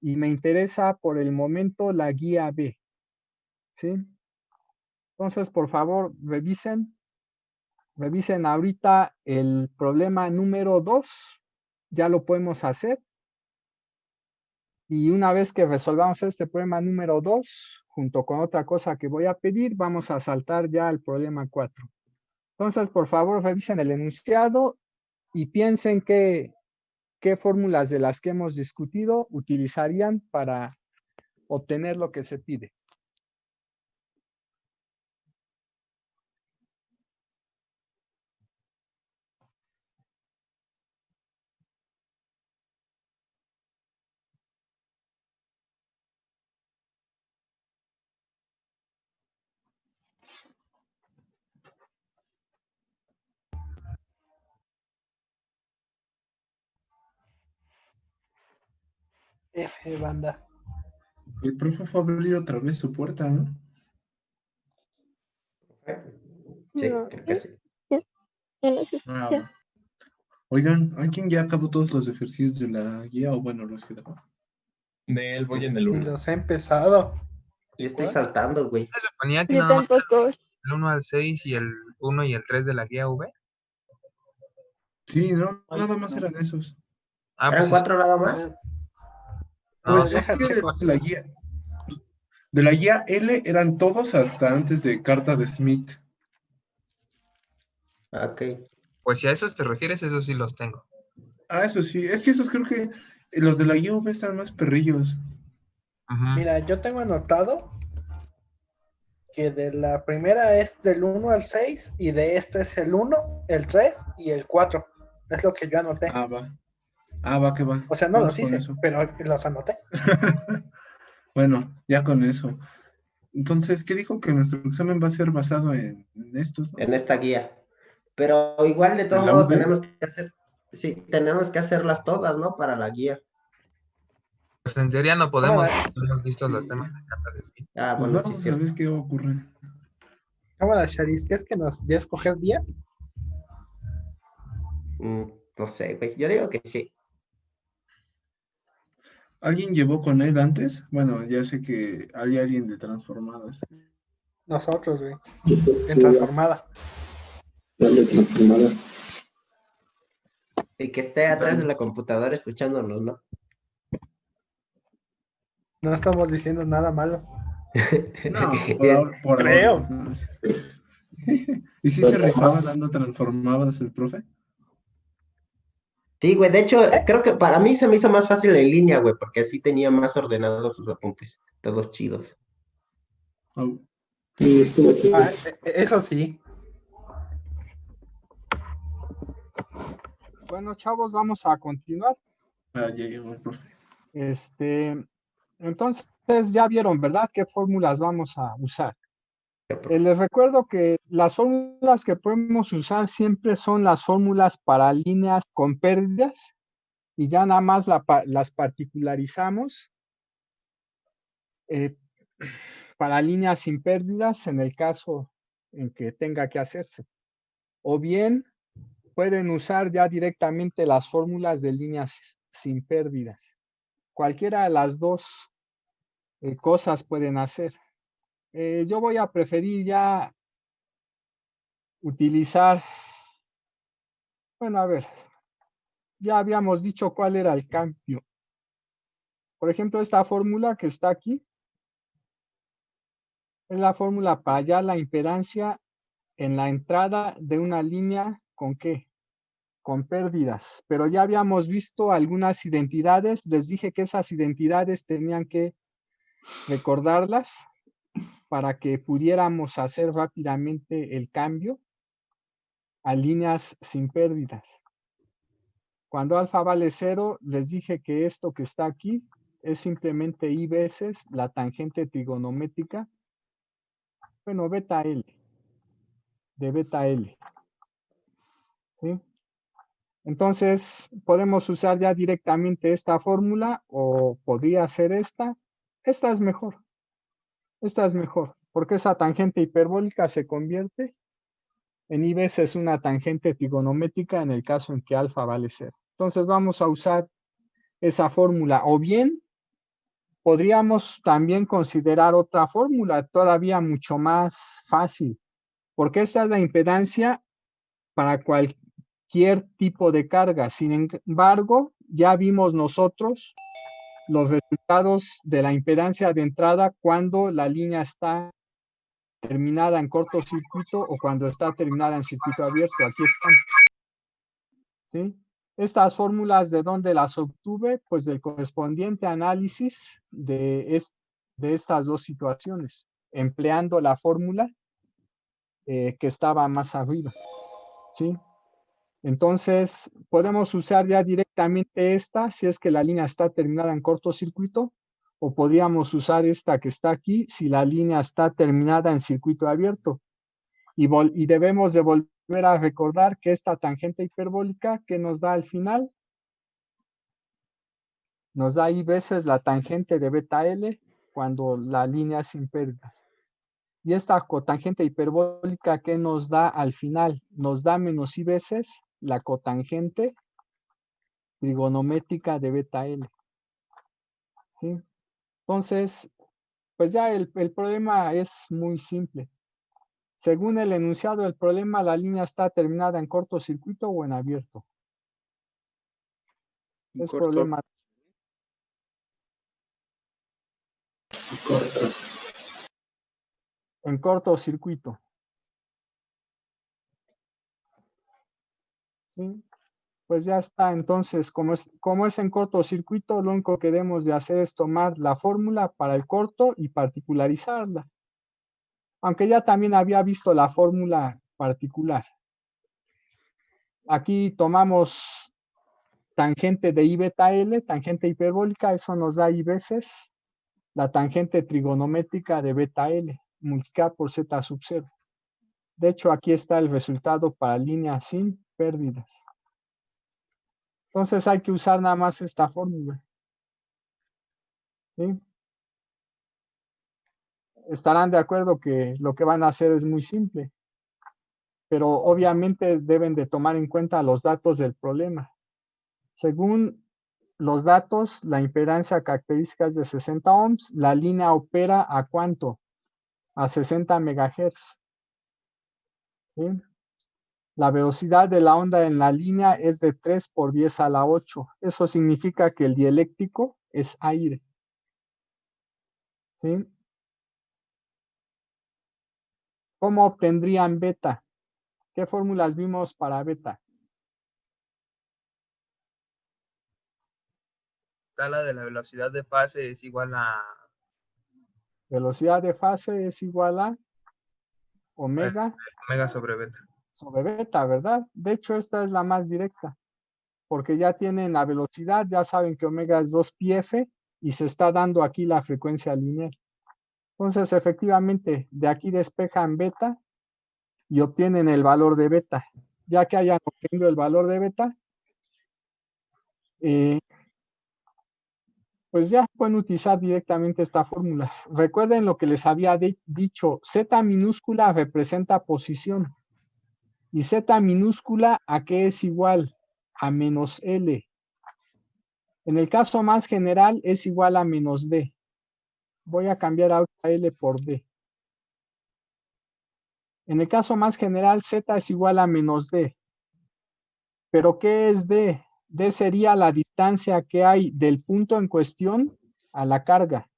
y me interesa por el momento la guía B. ¿Sí? Entonces, por favor, revisen ahorita el problema número 2, ya lo podemos hacer. Y una vez que resolvamos este problema número 2, junto con otra cosa que voy a pedir, vamos a saltar ya al problema 4. Entonces, por favor, revisen el enunciado y piensen qué fórmulas de las que hemos discutido utilizarían para obtener lo que se pide. F, banda. El profe fue a abrir otra vez su puerta, ¿no? Sí, No, creo que sí. ya no se Ah, escucha. oigan, ¿alguien ya acabó todos los ejercicios de la guía o bueno, los que dejó? De él voy en el Y 1. los he empezado. Yo estoy saltando, güey. ¿Se suponía que Yo nada más tampoco. el 1 al 6 y el 1 y el 3 de la guía V? Sí, no, nada más eran esos. Ah, ¿Eran pues 4 nada más? no, Pues sí, es que chicos. de la guía L eran todos hasta antes de carta de Smith. Ok. Pues si a esos te refieres, esos sí los tengo. Ah, eso sí, es que esos creo que los de la guía V están más perrillos. Ujú. Mira, yo tengo anotado que de la primera es del 1 al 6 y de este es el 1, el 3 y el 4. Es lo que yo anoté. Ah, va. Ah, va, que va. O sea, no Vamos los con hice, eso. pero los anoté. Bueno, ya con eso. Entonces, ¿qué dijo? Que nuestro examen va a ser basado en estos, ¿no? En esta guía. Pero igual de todo ¿En la modo V? tenemos que hacer, sí, tenemos que hacerlas todas, ¿no? Para la guía. Pues en teoría no podemos, Cámara, no hemos visto los Sí. temas de carta de spin. Ah, Pues bueno, sí es vamos a cierto. ver qué ocurre. cámara, Charis, ¿qué es que nos dé a escoger día? No sé, güey. Yo digo que sí. ¿Alguien llevó con él antes? Bueno, ya sé que hay alguien de transformadas. Nosotros, güey. En transformada. Y que esté atrás de la computadora escuchándonos, ¿no? No estamos diciendo nada malo. No, Bien. por Creo. ahora. No. ¿Y si se rifaba dando transformadas el profe? Sí, güey, de hecho, creo que para mí se me hizo más fácil en línea, güey, porque así tenía más ordenados sus apuntes, todos chidos. Oh, Ah, eso sí. Bueno, chavos, vamos a continuar. ya llegó el profe. Entonces ya vieron, ¿verdad? ¿Qué fórmulas vamos a usar? Les recuerdo que las fórmulas que podemos usar siempre son las fórmulas para líneas con pérdidas y ya nada más las particularizamos para líneas sin pérdidas en el caso en que tenga que hacerse. O bien pueden usar ya directamente las fórmulas de líneas sin pérdidas. Cualquiera de las dos cosas pueden hacer. Yo voy a preferir ya utilizar, bueno, a ver, ya habíamos dicho cuál era el cambio. Por ejemplo, esta fórmula que está aquí es la fórmula para hallar la impedancia en la entrada de una línea con ¿qué? Con pérdidas. Pero ya habíamos visto algunas identidades. Les dije que esas identidades tenían que recordarlas para que pudiéramos hacer rápidamente el cambio a líneas sin pérdidas. Cuando alfa vale 0, les dije que esto que está aquí es simplemente i veces la tangente trigonométrica, bueno, beta L, de beta L. ¿Sí? Entonces, podemos usar ya directamente esta fórmula o podría ser esta. Esta es mejor. Esta es mejor, porque esa tangente hiperbólica se convierte en i veces una tangente trigonométrica en el caso en que alfa vale 0. Entonces, vamos a usar esa fórmula o bien podríamos también considerar otra fórmula todavía mucho más fácil, porque esta es la impedancia para cualquier tipo de carga. Sin embargo, ya vimos nosotros los resultados de la impedancia de entrada cuando la línea está terminada en cortocircuito o cuando está terminada en circuito abierto. Aquí están. ¿Sí? Estas fórmulas, ¿de dónde las obtuve? Pues del correspondiente análisis de estas dos situaciones, empleando la fórmula que estaba más arriba. ¿Sí? Entonces, podemos usar ya directamente esta, si es que la línea está terminada en cortocircuito, o podríamos usar esta que está aquí, si la línea está terminada en circuito abierto. Y debemos de volver a recordar que esta tangente hiperbólica que nos da al final, nos da i veces la tangente de beta L cuando la línea es sin pérdidas. Y esta cotangente hiperbólica que nos da al final, nos da menos i veces la cotangente trigonométrica de beta L. ¿Sí? Entonces, pues ya el problema es muy simple. Según el enunciado del problema, la línea está terminada en cortocircuito o en abierto. Un Es corto. problema. En cortocircuito. ¿Sí? Pues ya está. Entonces, como es en cortocircuito, lo único que debemos de hacer es tomar la fórmula para el corto y particularizarla. aunque ya también había visto la fórmula particular. Aquí tomamos tangente de I beta L, tangente hiperbólica, eso nos da I veces la tangente trigonométrica de beta L, multiplicar por Z sub 0. De hecho, aquí está el resultado para líneas sin pérdidas. Entonces hay que usar nada más esta fórmula. ¿Sí? Estarán de acuerdo que lo que van a hacer es muy simple, pero obviamente deben de tomar en cuenta los datos del problema. Según los datos, la impedancia característica es de 60 ohms, la línea opera ¿a cuánto? A 60 megahertz. ¿Sí? La velocidad de la onda en la línea es de 3 por 10 a la 8. Eso significa que el dieléctrico es aire. ¿Sí? ¿Cómo obtendrían beta? ¿Qué fórmulas vimos para beta? Escala de la velocidad de fase es igual a Velocidad de fase es igual a omega omega sobre beta. sobre beta, ¿verdad? De hecho, esta es la más directa, porque ya tienen la velocidad, ya saben que omega es 2πf y se está dando aquí la frecuencia lineal. Entonces, efectivamente, de aquí despejan beta y obtienen el valor de beta. Ya que hayan obtenido el valor de beta, pues ya pueden utilizar directamente esta fórmula. Recuerden lo que les había dicho, Z minúscula representa posición. ¿Y Z minúscula a qué es igual? A menos L. En el caso más general es igual a menos D. Voy a cambiar ahora L por D. En el caso más general, Z es igual a menos D. ¿Pero qué es D? D sería la distancia que hay del punto en cuestión a la carga.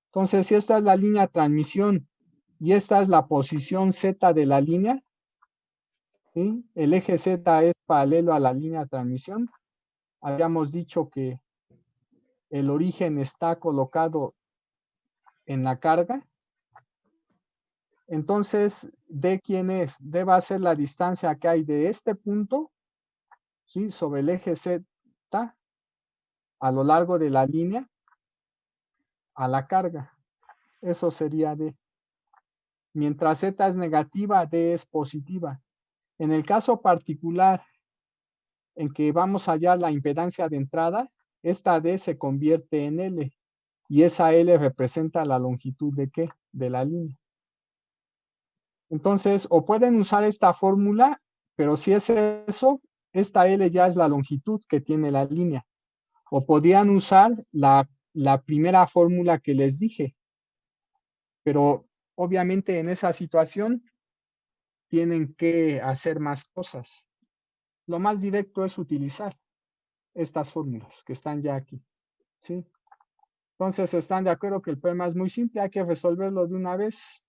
Entonces, si esta es la línea de transmisión y esta es la posición Z de la línea, ¿sí? El eje Z es paralelo a la línea de transmisión. Habíamos dicho que el origen está colocado en la carga. Entonces, D, ¿quién es? D va a ser la distancia que hay de este punto, ¿sí? Sobre el eje Z a lo largo de la línea a la carga. Eso sería D. Mientras Z es negativa, D es positiva. En el caso particular en que vamos a hallar la impedancia de entrada, esta D se convierte en L y esa L representa la longitud de ¿qué? De la línea. Entonces, o pueden usar esta fórmula, pero si es eso, esta L ya es la longitud que tiene la línea. O podrían usar la primera fórmula que les dije. Pero obviamente en esa situación tienen que hacer más cosas. Lo más directo es utilizar estas fórmulas que están ya aquí. ¿Sí? Entonces, ¿están de acuerdo que el problema es muy simple? Hay que resolverlo de una vez.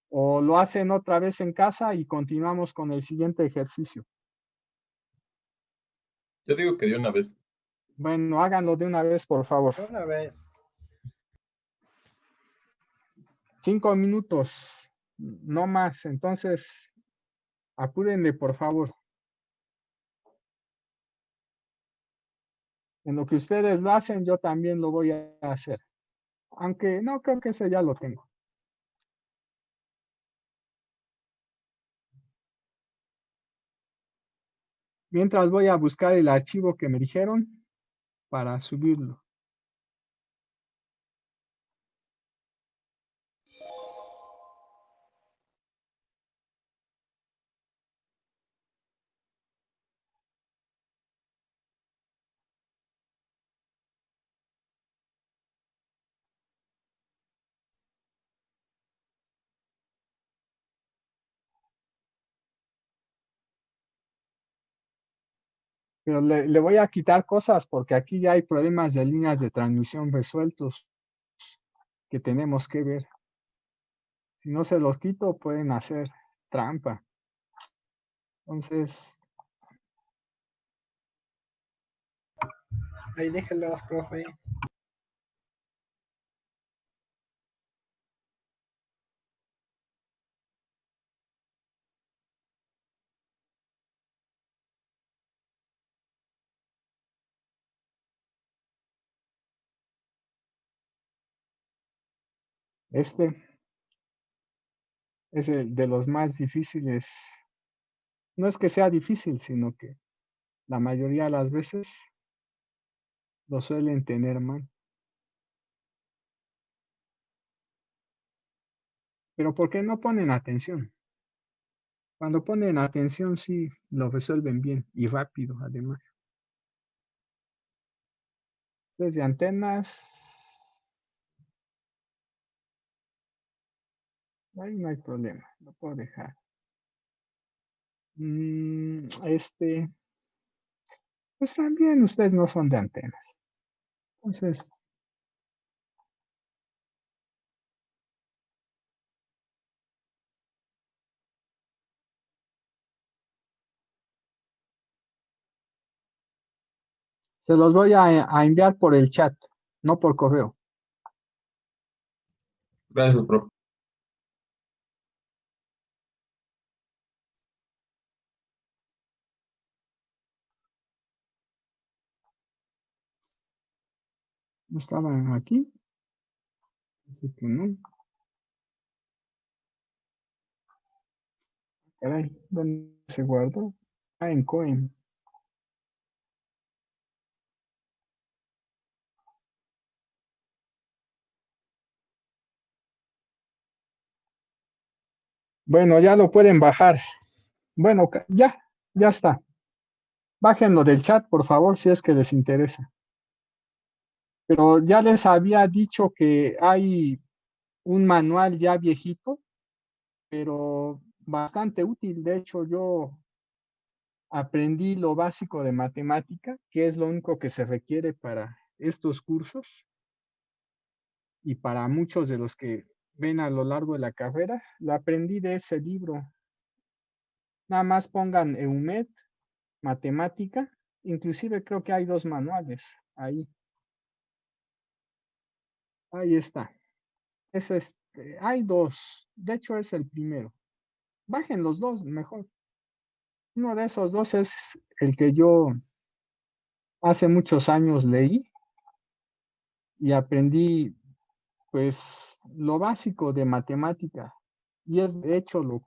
O lo hacen otra vez en casa y continuamos con el siguiente ejercicio. Yo digo que de una vez. Bueno, háganlo de una vez, por favor. Una vez. 5 minutos, no más. Entonces, apúrenle, por favor. En lo que ustedes lo hacen, yo también lo voy a hacer. Aunque no creo que ese ya lo tengo. Mientras voy a buscar el archivo que me dijeron para subirlo. Pero le voy a quitar cosas porque aquí ya hay problemas de líneas de transmisión resueltos que tenemos que ver. Si no se los quito, pueden hacer trampa. Entonces, Ahí déjenlos, profe. a Este es el de los más difíciles. No es que sea difícil, sino que la mayoría de las veces lo suelen tener mal. Pero ¿por qué no ponen atención? Cuando ponen atención, sí lo resuelven bien y rápido, además. Desde antenas, ahí no hay problema, lo puedo dejar. Pues también ustedes no son de antenas. Entonces, se los voy a enviar por el chat, no por correo. Gracias, profe. ¿Estaban aquí? Así que no. Caray, ¿dónde se guardó? Ah, en Coin. Bueno, ya lo pueden bajar. Bueno, ya está. Bájenlo del chat, por favor, si es que les interesa. Pero ya les había dicho que hay un manual ya viejito, pero bastante útil. De hecho, yo aprendí lo básico de matemática, que es lo único que se requiere para estos cursos y para muchos de los que ven a lo largo de la carrera. Lo aprendí de ese libro. Nada más pongan EUMED, matemática, inclusive creo que hay 2 manuales ahí. Ahí está. Hay 2. De hecho, es el primero. Bajen los 2, mejor. Uno de esos 2 es el que yo hace muchos años leí y aprendí, pues, lo básico de matemática. Y es de hecho lo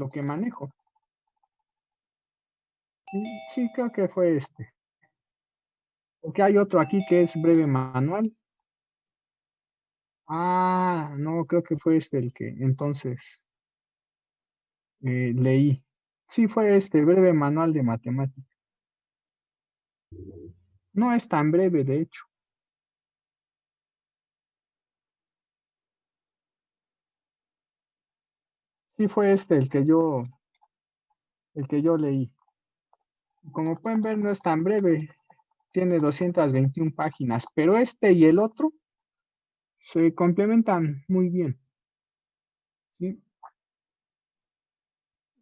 que manejo. Sí, creo que fue este. Porque hay otro aquí que es breve manual. Ah, no, creo que fue este el que entonces leí. Sí, fue este, breve manual de matemática. No es tan breve, de hecho. Sí, fue este el que yo leí. Como pueden ver, no es tan breve. Tiene 221 páginas, pero este y el otro se complementan muy bien. ¿Sí?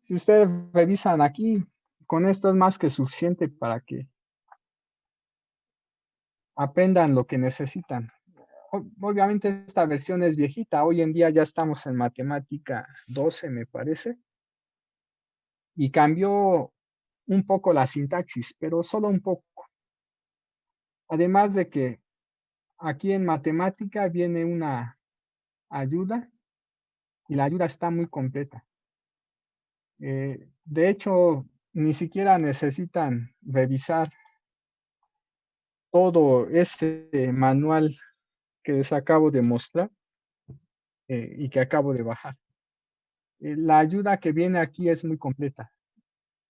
Si ustedes revisan aquí, con esto es más que suficiente para que aprendan lo que necesitan. Obviamente esta versión es viejita, hoy en día ya estamos en matemática 12, me parece, y cambió un poco la sintaxis, pero solo un poco. Además de que aquí en matemática viene una ayuda y la ayuda está muy completa. De hecho, ni siquiera necesitan revisar todo ese manual que les acabo de mostrar y que acabo de bajar. La ayuda que viene aquí es muy completa.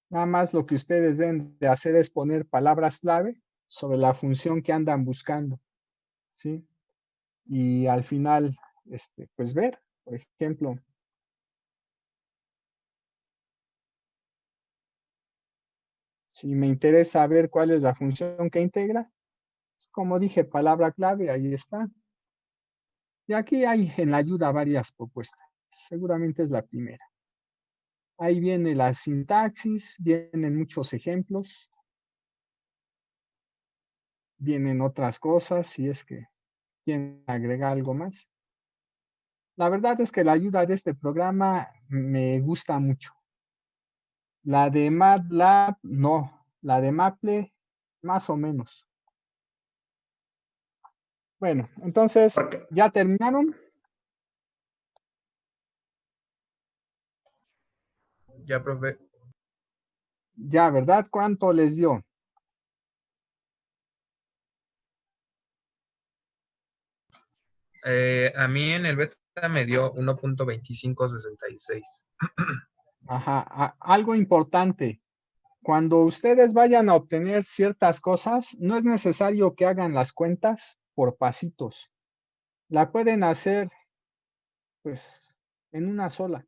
Nada más lo que ustedes deben de hacer es poner palabras clave sobre la función que andan buscando, ¿sí? Y al final, pues ver, por ejemplo, si me interesa ver cuál es la función que integra, como dije, palabra clave, ahí está. Y aquí hay en la ayuda varias propuestas. Seguramente es la primera. Ahí viene la sintaxis, vienen muchos ejemplos, vienen otras cosas, si es que quieren agregar algo más. La verdad es que la ayuda de este programa me gusta mucho. La de MATLAB, no. La de Maple, más o menos. Bueno, entonces, ¿ya terminaron? Ya, profe. Ya, ¿verdad? ¿Cuánto les dio? A mí en el beta me dio 1.2566. Ajá, algo importante. Cuando ustedes vayan a obtener ciertas cosas, no es necesario que hagan las cuentas por pasitos. La pueden hacer, pues, en una sola.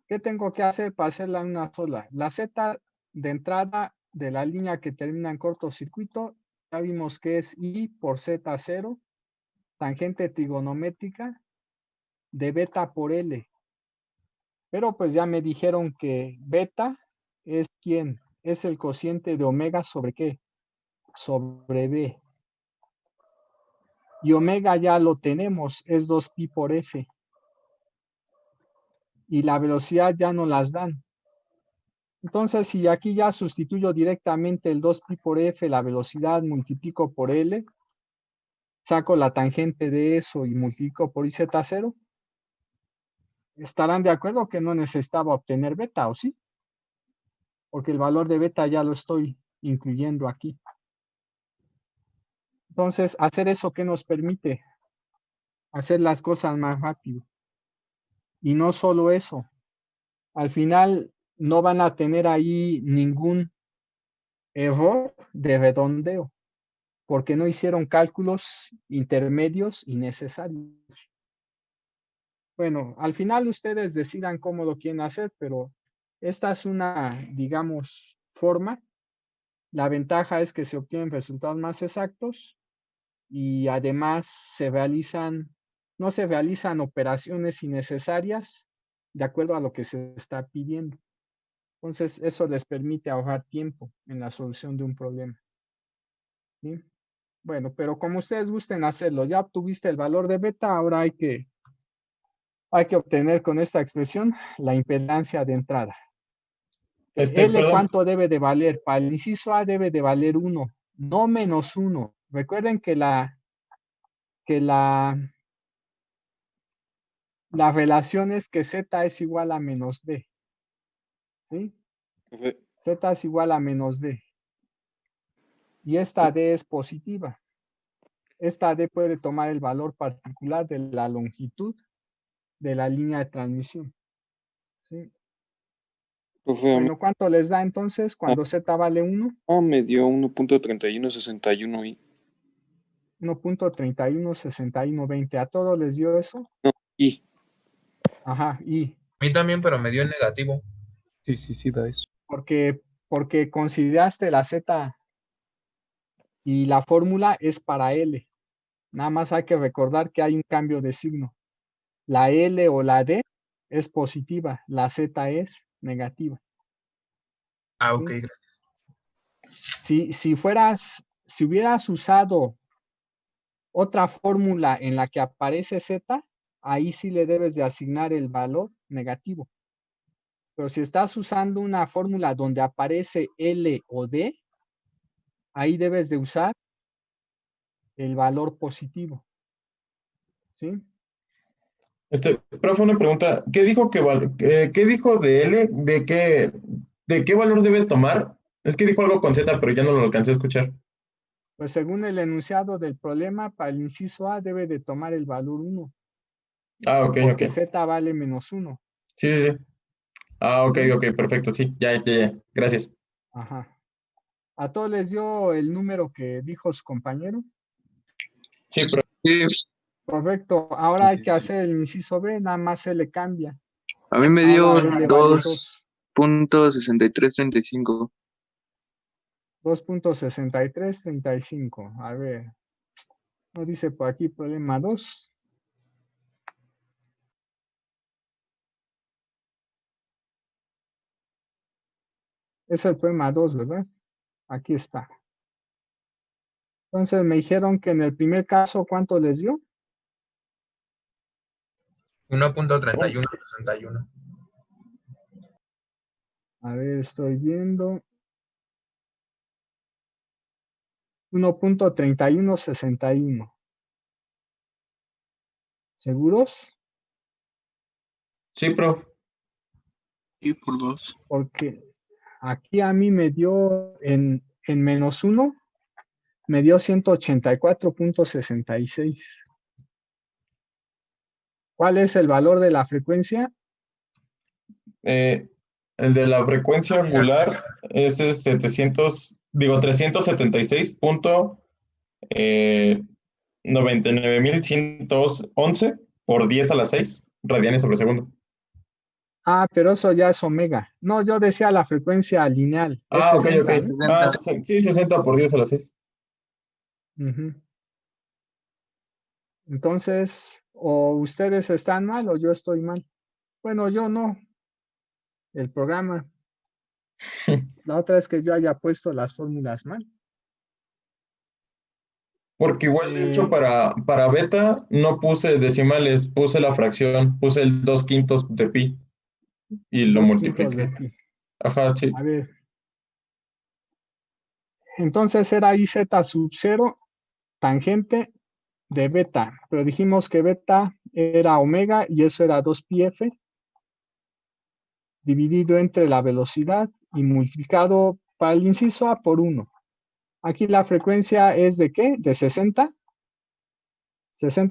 ¿Qué tengo que hacer para hacerla en una sola? La Z de entrada de la línea que termina en cortocircuito, ya vimos que es I por Z0, tangente trigonométrica de beta por L. Pero pues ya me dijeron que beta es ¿quién? Es el cociente de omega sobre ¿qué? Sobre B. Y omega ya lo tenemos, es 2pi por F. Y la velocidad ya no las dan. Entonces, si aquí ya sustituyo directamente el 2pi por F, la velocidad, multiplico por L, saco la tangente de eso y multiplico por IZ0, ¿estarán de acuerdo que no necesitaba obtener beta, o sí? Porque el valor de beta ya lo estoy incluyendo aquí. Entonces, hacer eso, ¿qué nos permite? Hacer las cosas más rápido. Y no solo eso. Al final, no van a tener ahí ningún error de redondeo, porque no hicieron cálculos intermedios innecesarios. Bueno, al final ustedes decidan cómo lo quieren hacer, pero esta es una, digamos, forma. La ventaja es que se obtienen resultados más exactos y además no se realizan operaciones innecesarias de acuerdo a lo que se está pidiendo. Entonces, eso les permite ahorrar tiempo en la solución de un problema. ¿Sí? Bueno, pero como ustedes gusten hacerlo, ya obtuviste el valor de beta, ahora hay que obtener con esta expresión la impedancia de entrada. L, Perdón. ¿cuánto debe de valer? Para el inciso A debe de valer 1, no menos 1. Recuerden que la relación es que Z es igual a menos D. ¿Sí? Profe, Z es igual a menos D. Y esta D es positiva. Esta D puede tomar el valor particular de la longitud de la línea de transmisión. ¿Sí? profe, Bueno, ¿cuánto les da entonces cuando Z vale 1? me dio 1.3161 y 1.316120. ¿A todos les dio eso? y Ajá, y A mí también, pero me dio en negativo. Sí, da eso. porque consideraste la Z y la fórmula es para L. Nada más hay que recordar que hay un cambio de signo. La L o la D es positiva, la Z es negativa. Ah, ok. ¿Sí? Si hubieras usado otra fórmula en la que aparece Z, ahí sí le debes de asignar el valor negativo. Pero si estás usando una fórmula donde aparece L o D, ahí debes de usar el valor positivo. ¿Sí? Profe, una pregunta. ¿Qué dijo qué dijo de L? ¿De qué valor debe tomar? Es que dijo algo con Z, pero ya no lo alcancé a escuchar. Pues según el enunciado del problema, para el inciso A debe de tomar el valor 1, Ah, ok. porque Z vale menos 1. Sí. Ah, ok, perfecto. Sí, ya. Gracias. Ajá. ¿A todos les dio el número que dijo su compañero? Sí, pero Sí, Correcto. Ahora hay que hacer el inciso B, nada más se le cambia. a mí me dio Ahora L vale 2. 2.6335. 2.6335. A ver. No dice por aquí problema 2. Es el problema 2, ¿verdad? Aquí está. Entonces me dijeron que en el primer caso, ¿cuánto les dio? 1.3161. A ver, estoy viendo. 1.3161. ¿Seguros? sí, profe. Y por 2. Porque aquí a mí me dio en -1, me dio 184.66. ¿Cuál es el valor de la frecuencia? El de la frecuencia angular es 399.111 por 10 a la 6 radianes sobre segundo. Ah, pero eso ya es omega. No, yo decía la frecuencia lineal. Es Ah, ok, 60, ok. ¿no? Sí, 60 por 10 a la 6. Ujú. Entonces, o ustedes están mal o yo estoy mal. Bueno, yo no, el programa. La otra es que yo haya puesto las fórmulas mal. Porque igual, de hecho, Eh, para beta no puse decimales, puse la fracción, puse el 2/5 de pi y lo 2/5 de multipliqué. pi. Ajá, sí. A ver. Entonces era IZ sub 0 tangente de beta. Pero dijimos que beta era omega y eso era 2πf dividido entre la velocidad y multiplicado para el inciso A por 1. Aquí la frecuencia es de ¿qué? De 60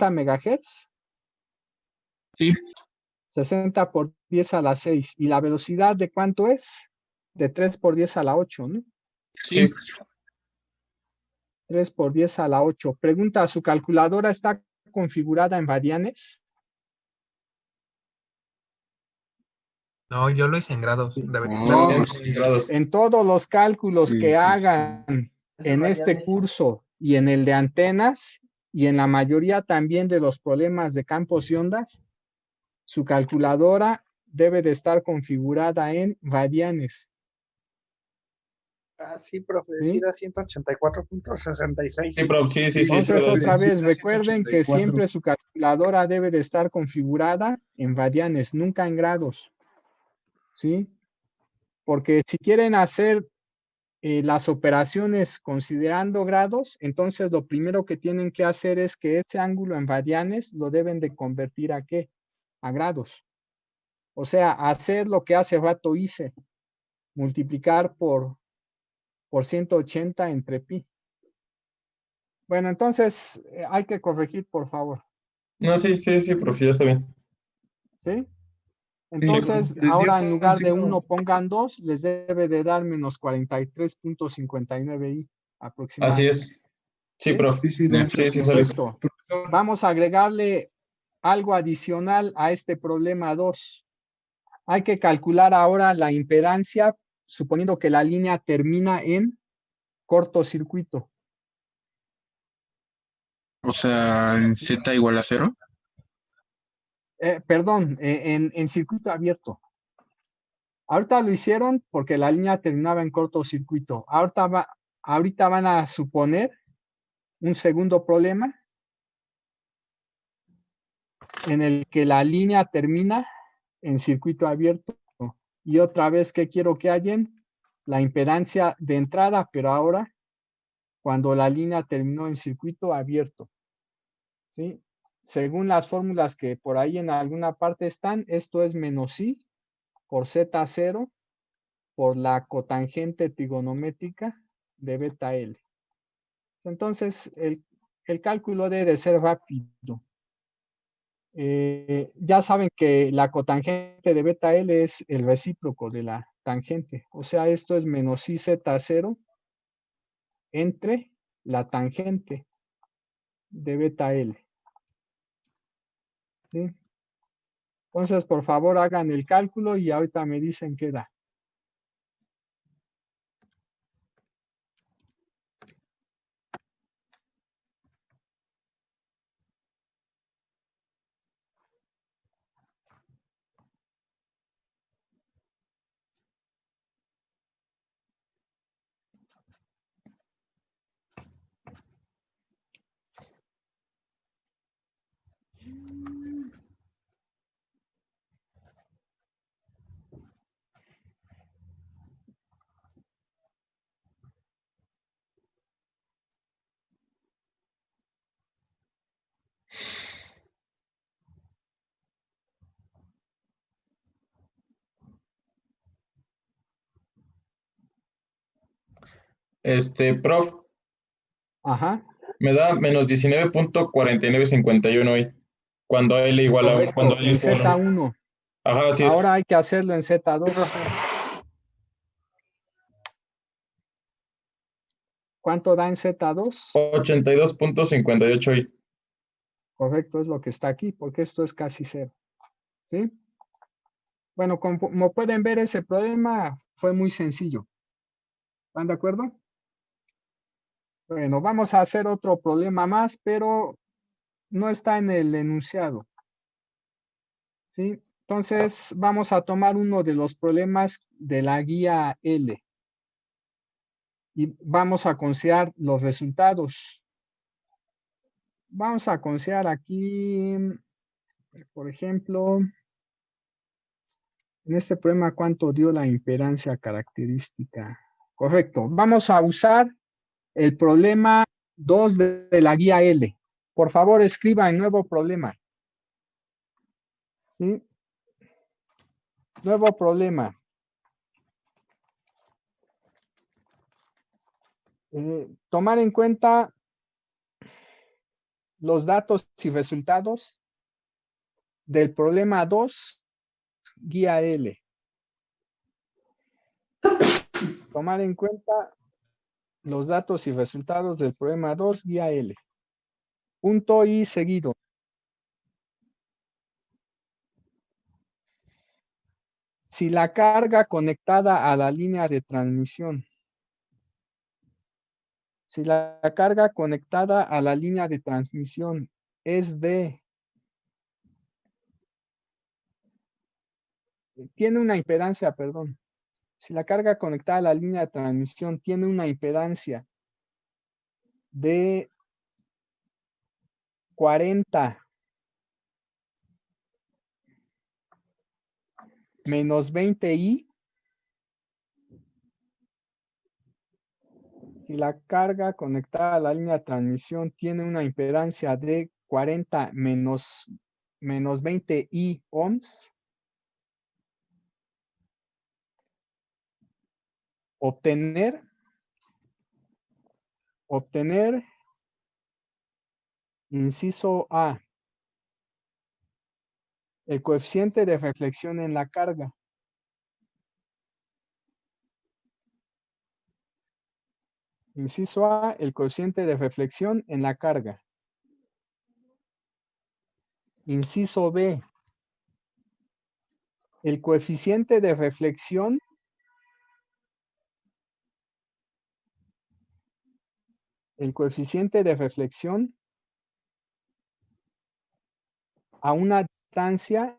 megahertz. Sí. 60 por 10 a la 6. ¿Y la velocidad de cuánto es? De 3 por 10 a la 8, ¿no? Sí. 3 por 10 a la 8. Pregunta, ¿su calculadora está configurada en radianes? No, yo lo hice en grados. No, En grados. en todos los cálculos Sí, que sí, sí. hagan en este curso y en el de antenas y en la mayoría también de los problemas de campos y ondas, su calculadora debe de estar configurada en radianes. Ah, sí, profe, sí ¿Sí? da 184.66. Sí, prof, sí, sí, sí, sí. Entonces, da eso. otra vez, Sí, recuerden que 184. siempre su calculadora debe de estar configurada en radianes, nunca en grados. ¿Sí? Porque si quieren hacer las operaciones considerando grados, entonces lo primero que tienen que hacer es que ese ángulo en radianes lo deben de convertir ¿a qué? A grados. O sea, hacer lo que hace rato hice, multiplicar por 180 entre pi. Bueno, entonces hay que corregir, por favor. No, sí, sí, sí, prof, ya está bien. ¿Sí? Sí. Entonces, Desde ahora en acá lugar de consigo- 1 pongan 2, les debe de dar menos 43.59 i Así aproximadamente. es. Sí, ¿Sí? prof. Sí, sí, da Sí, sí, sale. Perfecto. Profesor, Vamos a agregarle algo adicional a este problema 2. Hay que calcular ahora la impedancia, suponiendo que la línea termina en cortocircuito. O sea, en Z igual a 0. Perdón, en circuito abierto. Ahorita lo hicieron porque la línea terminaba en cortocircuito. Ahorita van a suponer un segundo problema en el que la línea termina en circuito abierto. Y otra vez, ¿qué quiero que hallen? La impedancia de entrada, pero ahora cuando la línea terminó en circuito abierto. ¿Sí? Según las fórmulas que por ahí en alguna parte están, esto es menos i por z0 por la cotangente trigonométrica de beta L. Entonces, el cálculo debe ser rápido. Ya saben que la cotangente de beta L es el recíproco de la tangente. O sea, esto es menos i z0 entre la tangente de beta L. ¿Sí? Entonces, por favor, hagan el cálculo y ahorita me dicen qué da. Prof, Ajá, me da menos 19.4951 hoy. Cuando L igual a cuando correcto, L en es 1. Z1. Ajá, así es. Ahora hay que hacerlo en Z2. ¿Cuánto da en Z2? 82.58 hoy. Correcto, es lo que está aquí, porque esto es casi cero. ¿Sí? Bueno, como pueden ver, ese problema fue muy sencillo. ¿Están de acuerdo? Bueno, vamos a hacer otro problema más, pero no está en el enunciado. ¿Sí? Entonces, vamos a tomar uno de los problemas de la guía L. Y vamos a considerar los resultados. Vamos a considerar aquí, por ejemplo, en este problema, ¿cuánto dio la impedancia característica? Correcto. Vamos a usar el problema 2 de la guía L. Por favor, escriba el nuevo problema. ¿Sí? Nuevo problema. Tomar en cuenta los datos y resultados del problema 2, guía L. Tomar en cuenta los datos y resultados del problema 2, guía L. Punto y seguido. Si la carga conectada a la línea de transmisión, es de, tiene una impedancia, perdón. Si la carga conectada a la línea de transmisión tiene una impedancia de 40 menos 20i, si la carga conectada a la línea de transmisión tiene una impedancia de 40 menos 20i ohms, obtener inciso A, el coeficiente de reflexión en la carga. Inciso A, el coeficiente de reflexión en la carga. Inciso B, el coeficiente de reflexión a una distancia,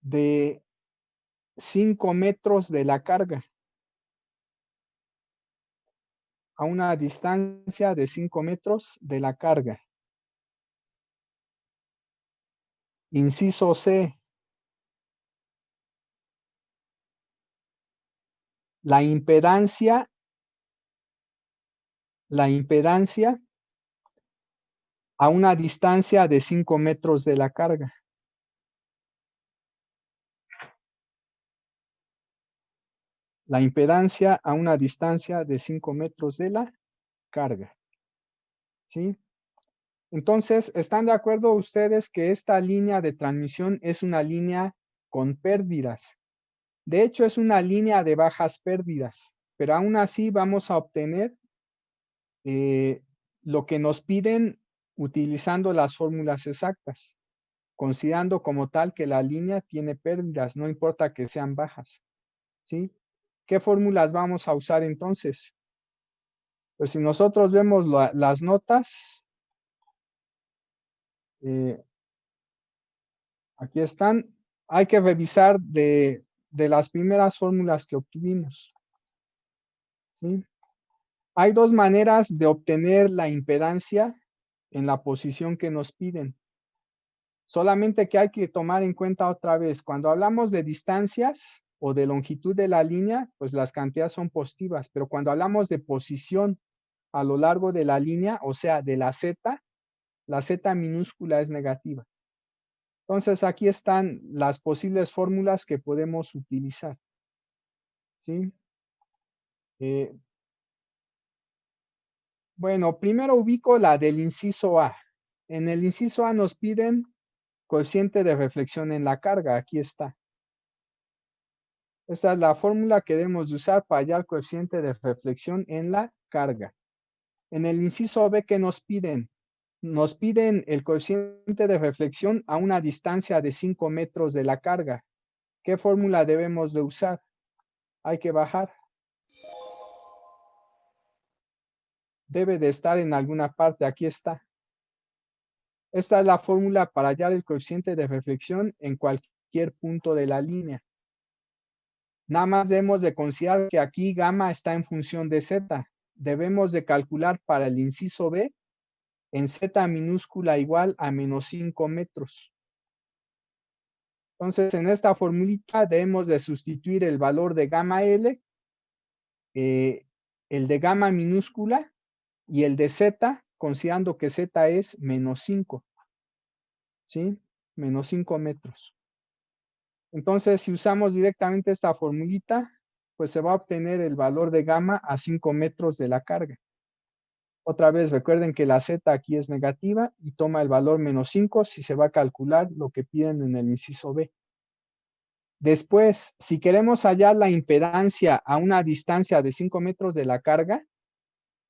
de 5 metros de la carga. A una distancia de 5 metros de la carga. Inciso C. La impedancia a una distancia de 5 metros de la carga. La impedancia a una distancia de 5 metros de la carga. ¿Sí? Entonces, ¿están de acuerdo ustedes que esta línea de transmisión es una línea con pérdidas? De hecho, es una línea de bajas pérdidas, pero aún así vamos a obtener lo que nos piden utilizando las fórmulas exactas, considerando como tal que la línea tiene pérdidas, no importa que sean bajas. ¿Sí? ¿Qué fórmulas vamos a usar entonces? Pues si nosotros vemos las notas, aquí están, hay que revisar de las primeras fórmulas que obtuvimos. ¿Sí? Hay dos maneras de obtener la impedancia en la posición que nos piden. Solamente que hay que tomar en cuenta otra vez, cuando hablamos de distancias o de longitud de la línea, pues las cantidades son positivas, pero cuando hablamos de posición a lo largo de la línea, o sea, de la Z, La z minúscula es negativa. Entonces, aquí están las posibles fórmulas que podemos utilizar. ¿Sí? Bueno, primero ubico la del inciso A. En el inciso A nos piden coeficiente de reflexión en la carga. Aquí está. Esta es la fórmula que debemos de usar para hallar coeficiente de reflexión en la carga. En el inciso B, ¿qué nos piden? Nos piden el coeficiente de reflexión a una distancia de 5 metros de la carga. ¿Qué fórmula debemos de usar? Hay que bajar. Debe de estar en alguna parte. Aquí está. Esta es la fórmula para hallar el coeficiente de reflexión en cualquier punto de la línea. Nada más debemos de considerar que aquí gamma está en función de z. Debemos de calcular para el inciso B en z minúscula igual a menos 5 metros. Entonces, en esta formulita debemos de sustituir el valor de gamma L, el de gamma minúscula y el de z, considerando que z es menos 5. ¿Sí? Menos 5 metros. Entonces, si usamos directamente esta formulita, pues se va a obtener el valor de gamma a 5 metros de la carga. Otra vez, recuerden que la z aquí es negativa y toma el valor menos 5 si se va a calcular lo que piden en el inciso B. Después, si queremos hallar la impedancia a una distancia de 5 metros de la carga,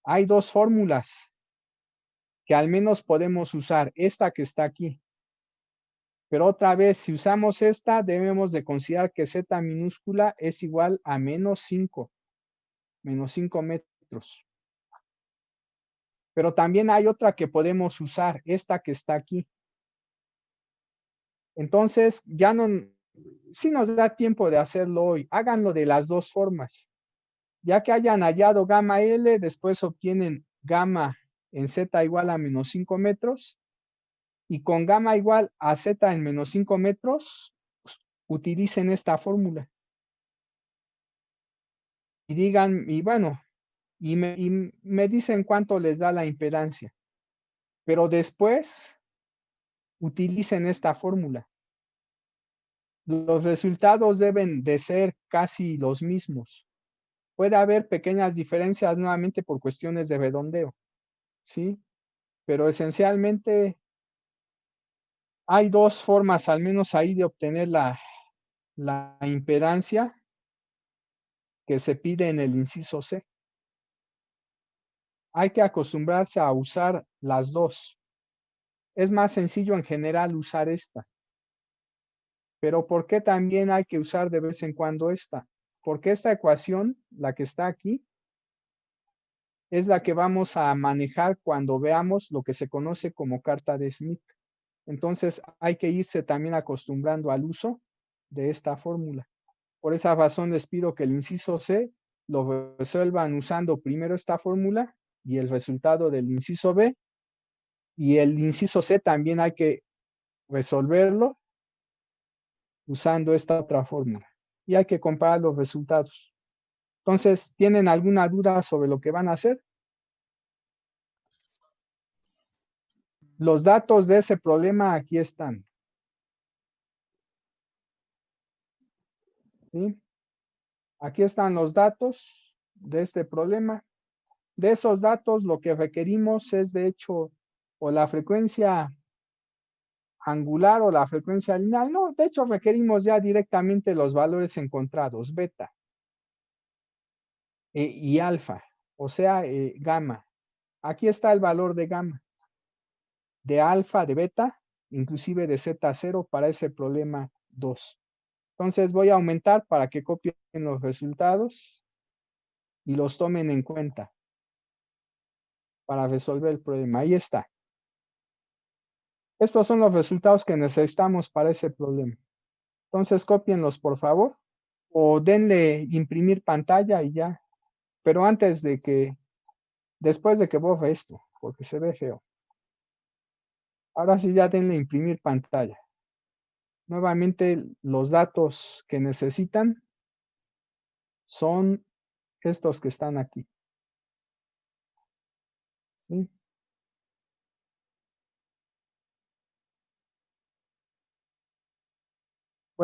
hay dos fórmulas que al menos podemos usar. Esta que está aquí. Pero otra vez, si usamos esta, debemos de considerar que z minúscula es igual a menos 5 metros. Pero también hay otra que podemos usar, esta que está aquí. Entonces, ya no, si nos da tiempo de hacerlo hoy, háganlo de las dos formas. Ya que hayan hallado gamma L, después obtienen gamma en z igual a menos 5 metros. Y con gamma igual a z en menos 5 metros, utilicen esta fórmula. Y digan, y bueno, y me dicen cuánto les da la impedancia. Pero después, utilicen esta fórmula. Los resultados deben de ser casi los mismos. Puede haber pequeñas diferencias nuevamente por cuestiones de redondeo, ¿sí? Pero esencialmente hay dos formas, al menos ahí, de obtener la impedancia que se pide en el inciso C. Hay que acostumbrarse a usar las dos. Es más sencillo en general usar esta. Pero ¿por qué también hay que usar de vez en cuando esta? Porque esta ecuación, la que está aquí, es la que vamos a manejar cuando veamos lo que se conoce como carta de Smith. Entonces hay que irse también acostumbrando al uso de esta fórmula. Por esa razón les pido que el inciso C lo resuelvan usando primero esta fórmula y el resultado del inciso B. Y el inciso C también hay que resolverlo usando esta otra fórmula. Y hay que comparar los resultados. Entonces, ¿tienen alguna duda sobre lo que van a hacer? Los datos de ese problema aquí están. ¿Sí? Aquí están los datos de este problema. De esos datos, lo que requerimos es, de hecho, o la frecuencia angular o la frecuencia lineal. No, de hecho, requerimos ya directamente los valores encontrados, beta y alfa, o sea, gamma. Aquí está el valor de gamma, de alfa, de beta, inclusive de Z0 para ese problema 2. Entonces voy a aumentar para que copien los resultados y los tomen en cuenta para resolver el problema. Ahí está. Estos son los resultados que necesitamos para ese problema. Entonces cópienlos, por favor, o denle imprimir pantalla y ya. Pero antes de que, después de que borre esto, porque se ve feo. Ahora sí ya denle imprimir pantalla. Nuevamente los datos que necesitan son estos que están aquí. ¿Sí?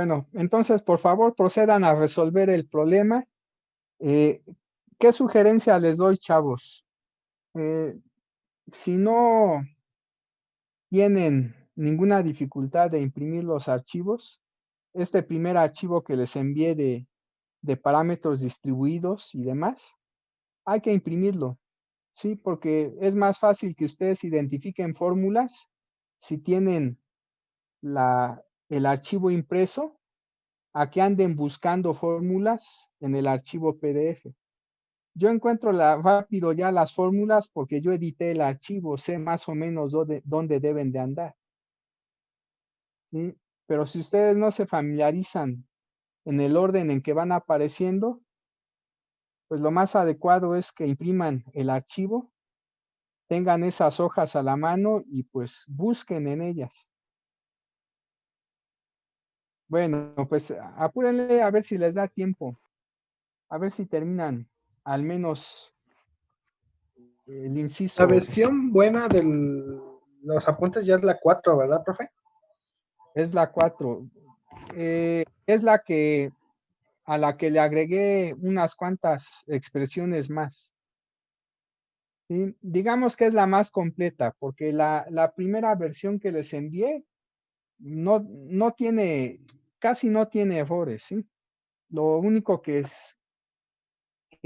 Bueno, entonces, por favor, procedan a resolver el problema. ¿Qué sugerencia les doy, chavos? Si no tienen ninguna dificultad de imprimir los archivos, este primer archivo que les envié de parámetros distribuidos y demás, hay que imprimirlo, ¿sí? Porque es más fácil que ustedes identifiquen fórmulas si tienen el archivo impreso a que anden buscando fórmulas en el archivo PDF. Yo encuentro rápido ya las fórmulas porque yo edité el archivo, sé más o menos dónde deben de andar, ¿sí? Pero si ustedes no se familiarizan en el orden en que van apareciendo, pues lo más adecuado es que impriman el archivo, tengan esas hojas a la mano y pues busquen en ellas. Bueno, pues apúrenle a ver si les da tiempo, a ver si terminan al menos el La inciso. versión buena de los apuntes ya es la 4, ¿verdad, profe? Es la 4. Es la que a la que le agregué unas cuantas expresiones más. ¿Sí? Digamos que es la más completa, porque la primera versión que les envié no tiene, casi no tiene errores, ¿sí? Lo único que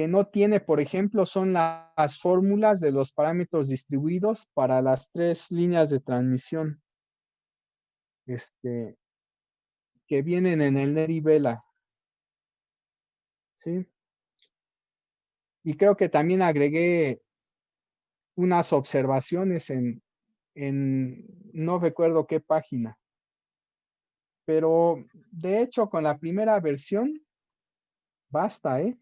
no tiene, por ejemplo, son las fórmulas de los parámetros distribuidos para las 3 líneas de transmisión que vienen en el NER y Vela, ¿sí? Y creo que también agregué unas observaciones no recuerdo qué página. Pero de hecho con la primera versión basta, ¿eh?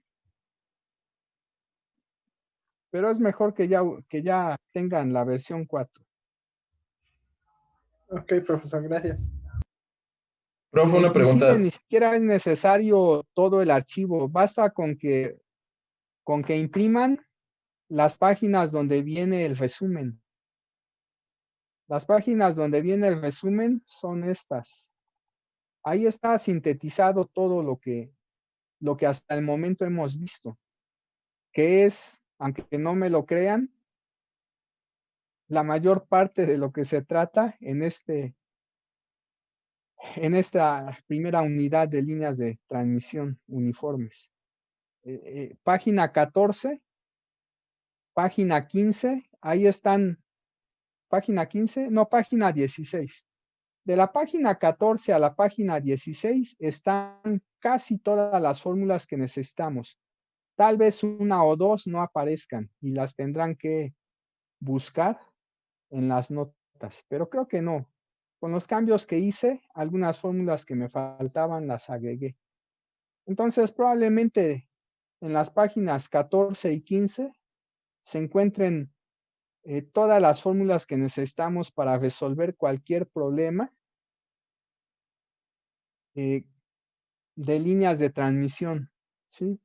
Pero es mejor que ya tengan la versión 4. Ok, profesor, gracias. Profe, una Inclusive pregunta. ni siquiera es necesario todo el archivo, basta con que impriman las páginas donde viene el resumen. Las páginas donde viene el resumen son estas. Ahí está sintetizado todo lo que hasta el momento hemos visto, que es, aunque no me lo crean, la mayor parte de lo que se trata en esta primera unidad de líneas de transmisión uniformes. Página 14, página 15, ahí están, página 15, no, página 16. De la página 14 a la página 16 están casi todas las fórmulas que necesitamos. Tal vez una o dos no aparezcan y las tendrán que buscar en las notas, pero creo que no. Con los cambios que hice, algunas fórmulas que me faltaban las agregué. Entonces, probablemente en las páginas 14 y 15 se encuentren todas las fórmulas que necesitamos para resolver cualquier problema de líneas de transmisión, ¿sí?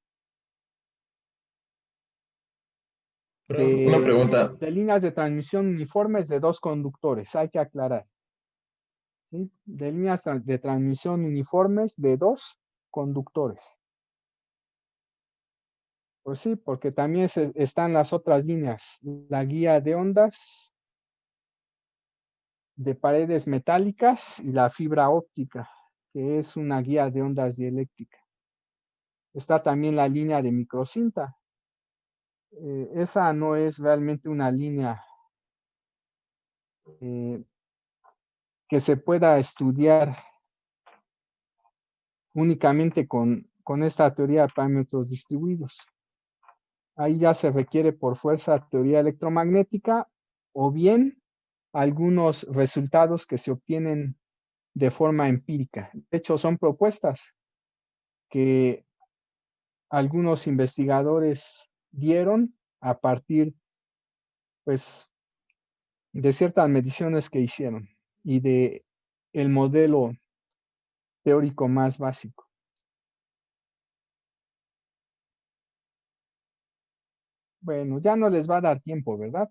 Una pregunta. De líneas de transmisión uniformes de 2 conductores, hay que aclarar. ¿Sí? De líneas de transmisión uniformes de 2 conductores. Pues sí, porque también están las otras líneas, la guía de ondas, de paredes metálicas y la fibra óptica, que es una guía de ondas dieléctrica. Está también la línea de microcinta. Esa no es realmente una línea que se pueda estudiar únicamente con esta teoría de parámetros distribuidos. Ahí ya se requiere por fuerza teoría electromagnética o bien algunos resultados que se obtienen de forma empírica. De hecho, son propuestas que algunos investigadores dieron a partir, pues, de ciertas mediciones que hicieron y de el modelo teórico más básico. Bueno, ya no les va a dar tiempo, ¿verdad?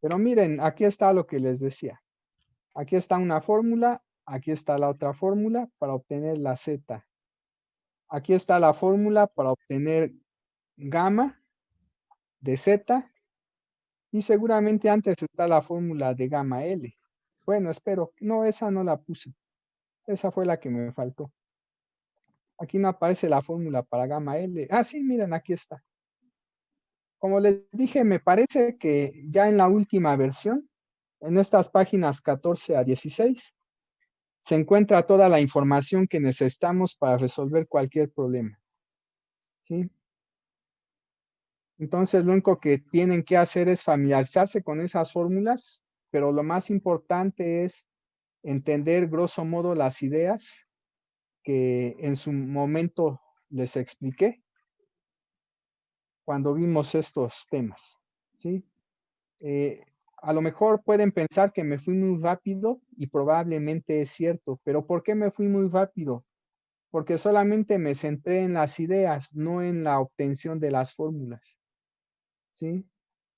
Pero miren, aquí está lo que les decía. Aquí está una fórmula, aquí está la otra fórmula para obtener la Z. Aquí está la fórmula para obtener gamma de Z. Y seguramente antes está la fórmula de gamma L. Bueno, espero. No, esa no la puse. Esa fue la que me faltó. Aquí no aparece la fórmula para gamma L. Ah, sí, miren, aquí está. Como les dije, me parece que ya en la última versión, en estas páginas 14 a 16, se encuentra toda la información que necesitamos para resolver cualquier problema. ¿Sí? Entonces, lo único que tienen que hacer es familiarizarse con esas fórmulas, pero lo más importante es entender grosso modo las ideas que en su momento les expliqué cuando vimos estos temas, ¿sí? A lo mejor pueden pensar que me fui muy rápido y probablemente es cierto, pero ¿por qué me fui muy rápido? Porque solamente me centré en las ideas, no en la obtención de las fórmulas, ¿sí?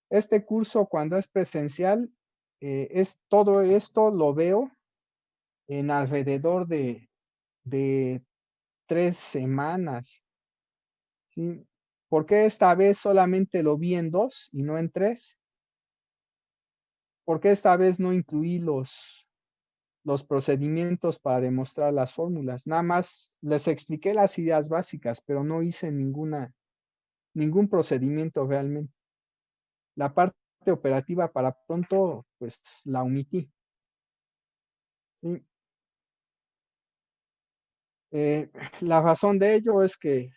Este curso, cuando es presencial, es todo esto lo veo en alrededor de 3 semanas, ¿sí? ¿Por qué esta vez solamente lo vi en 2 y no en 3? ¿Por qué esta vez no incluí los procedimientos para demostrar las fórmulas? Nada más les expliqué las ideas básicas, pero no hice ningún procedimiento realmente. La parte operativa para pronto, pues la omití. ¿Sí? La razón de ello es que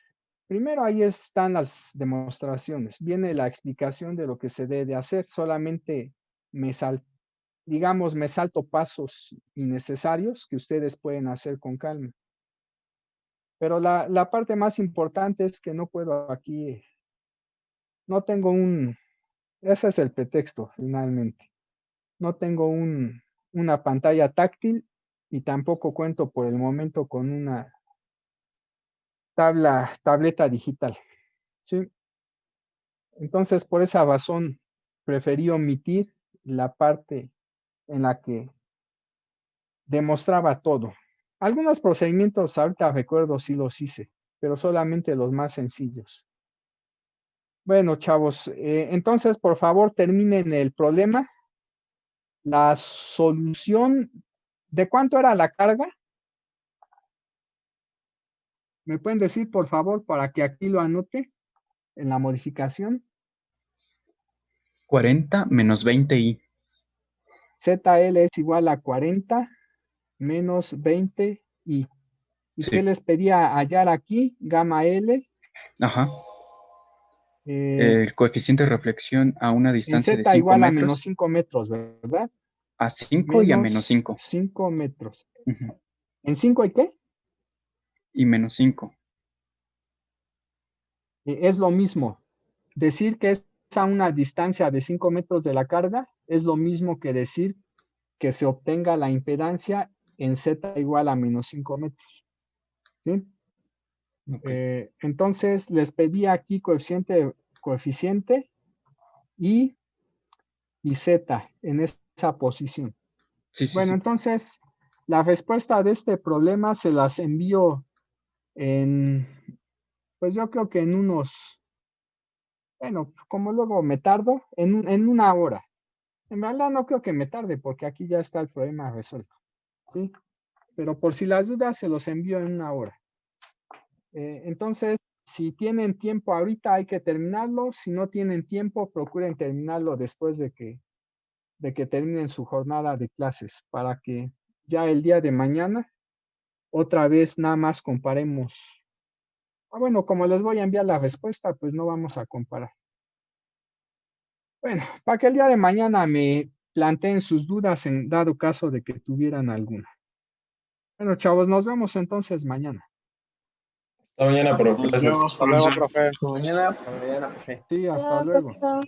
primero ahí están las demostraciones, viene la explicación de lo que se debe hacer, solamente me salto pasos innecesarios que ustedes pueden hacer con calma. Pero la parte más importante es que no puedo aquí, no tengo ese es el pretexto finalmente. No tengo una pantalla táctil y tampoco cuento por el momento con una tableta digital, ¿sí? Entonces, por esa razón, preferí omitir la parte en la que demostraba todo. Algunos procedimientos ahorita recuerdo sí los hice, pero solamente los más sencillos. Bueno, chavos, entonces por favor terminen el problema. La solución, ¿de cuánto era la carga? ¿Me pueden decir, por favor, para que aquí lo anote en la modificación? 40 menos 20i. ZL es igual a 40 menos 20i. ¿Y Sí. qué les pedía hallar aquí? Gamma L. Ajá. El El coeficiente de reflexión a una distancia de Z 5 igual a metros. menos 5 metros, ¿verdad? A 5 y a menos Menos 5. 5 metros. Ujú. ¿En 5 y qué? Y menos 5. Es lo mismo. Decir que es a una distancia de 5 metros de la carga es lo mismo que decir que se obtenga la impedancia en Z igual a menos 5 metros. ¿Sí? Okay. Entonces les pedí aquí coeficiente y Z en esa posición. Sí, sí, Bueno, sí. entonces la respuesta de este problema se las envío pues yo creo que en unos, bueno, como luego me tardo, en una hora. En verdad no creo que me tarde porque aquí ya está el problema resuelto, ¿sí? Pero por si las dudas se los envío en una hora. Entonces, si tienen tiempo ahorita hay que terminarlo. Si no tienen tiempo, procuren terminarlo después de que terminen su jornada de clases para que ya el día de mañana otra vez nada más comparemos. Bueno, como les voy a enviar la respuesta, pues no vamos a comparar. Bueno, para que el día de mañana me planteen sus dudas en dado caso de que tuvieran alguna. Bueno, chavos, nos vemos entonces mañana. Hasta mañana, profe. Nos Gracias. vemos, Hasta luego, profesor. profe. Mañana, profe. Sí, hasta Hola, luego. profesor.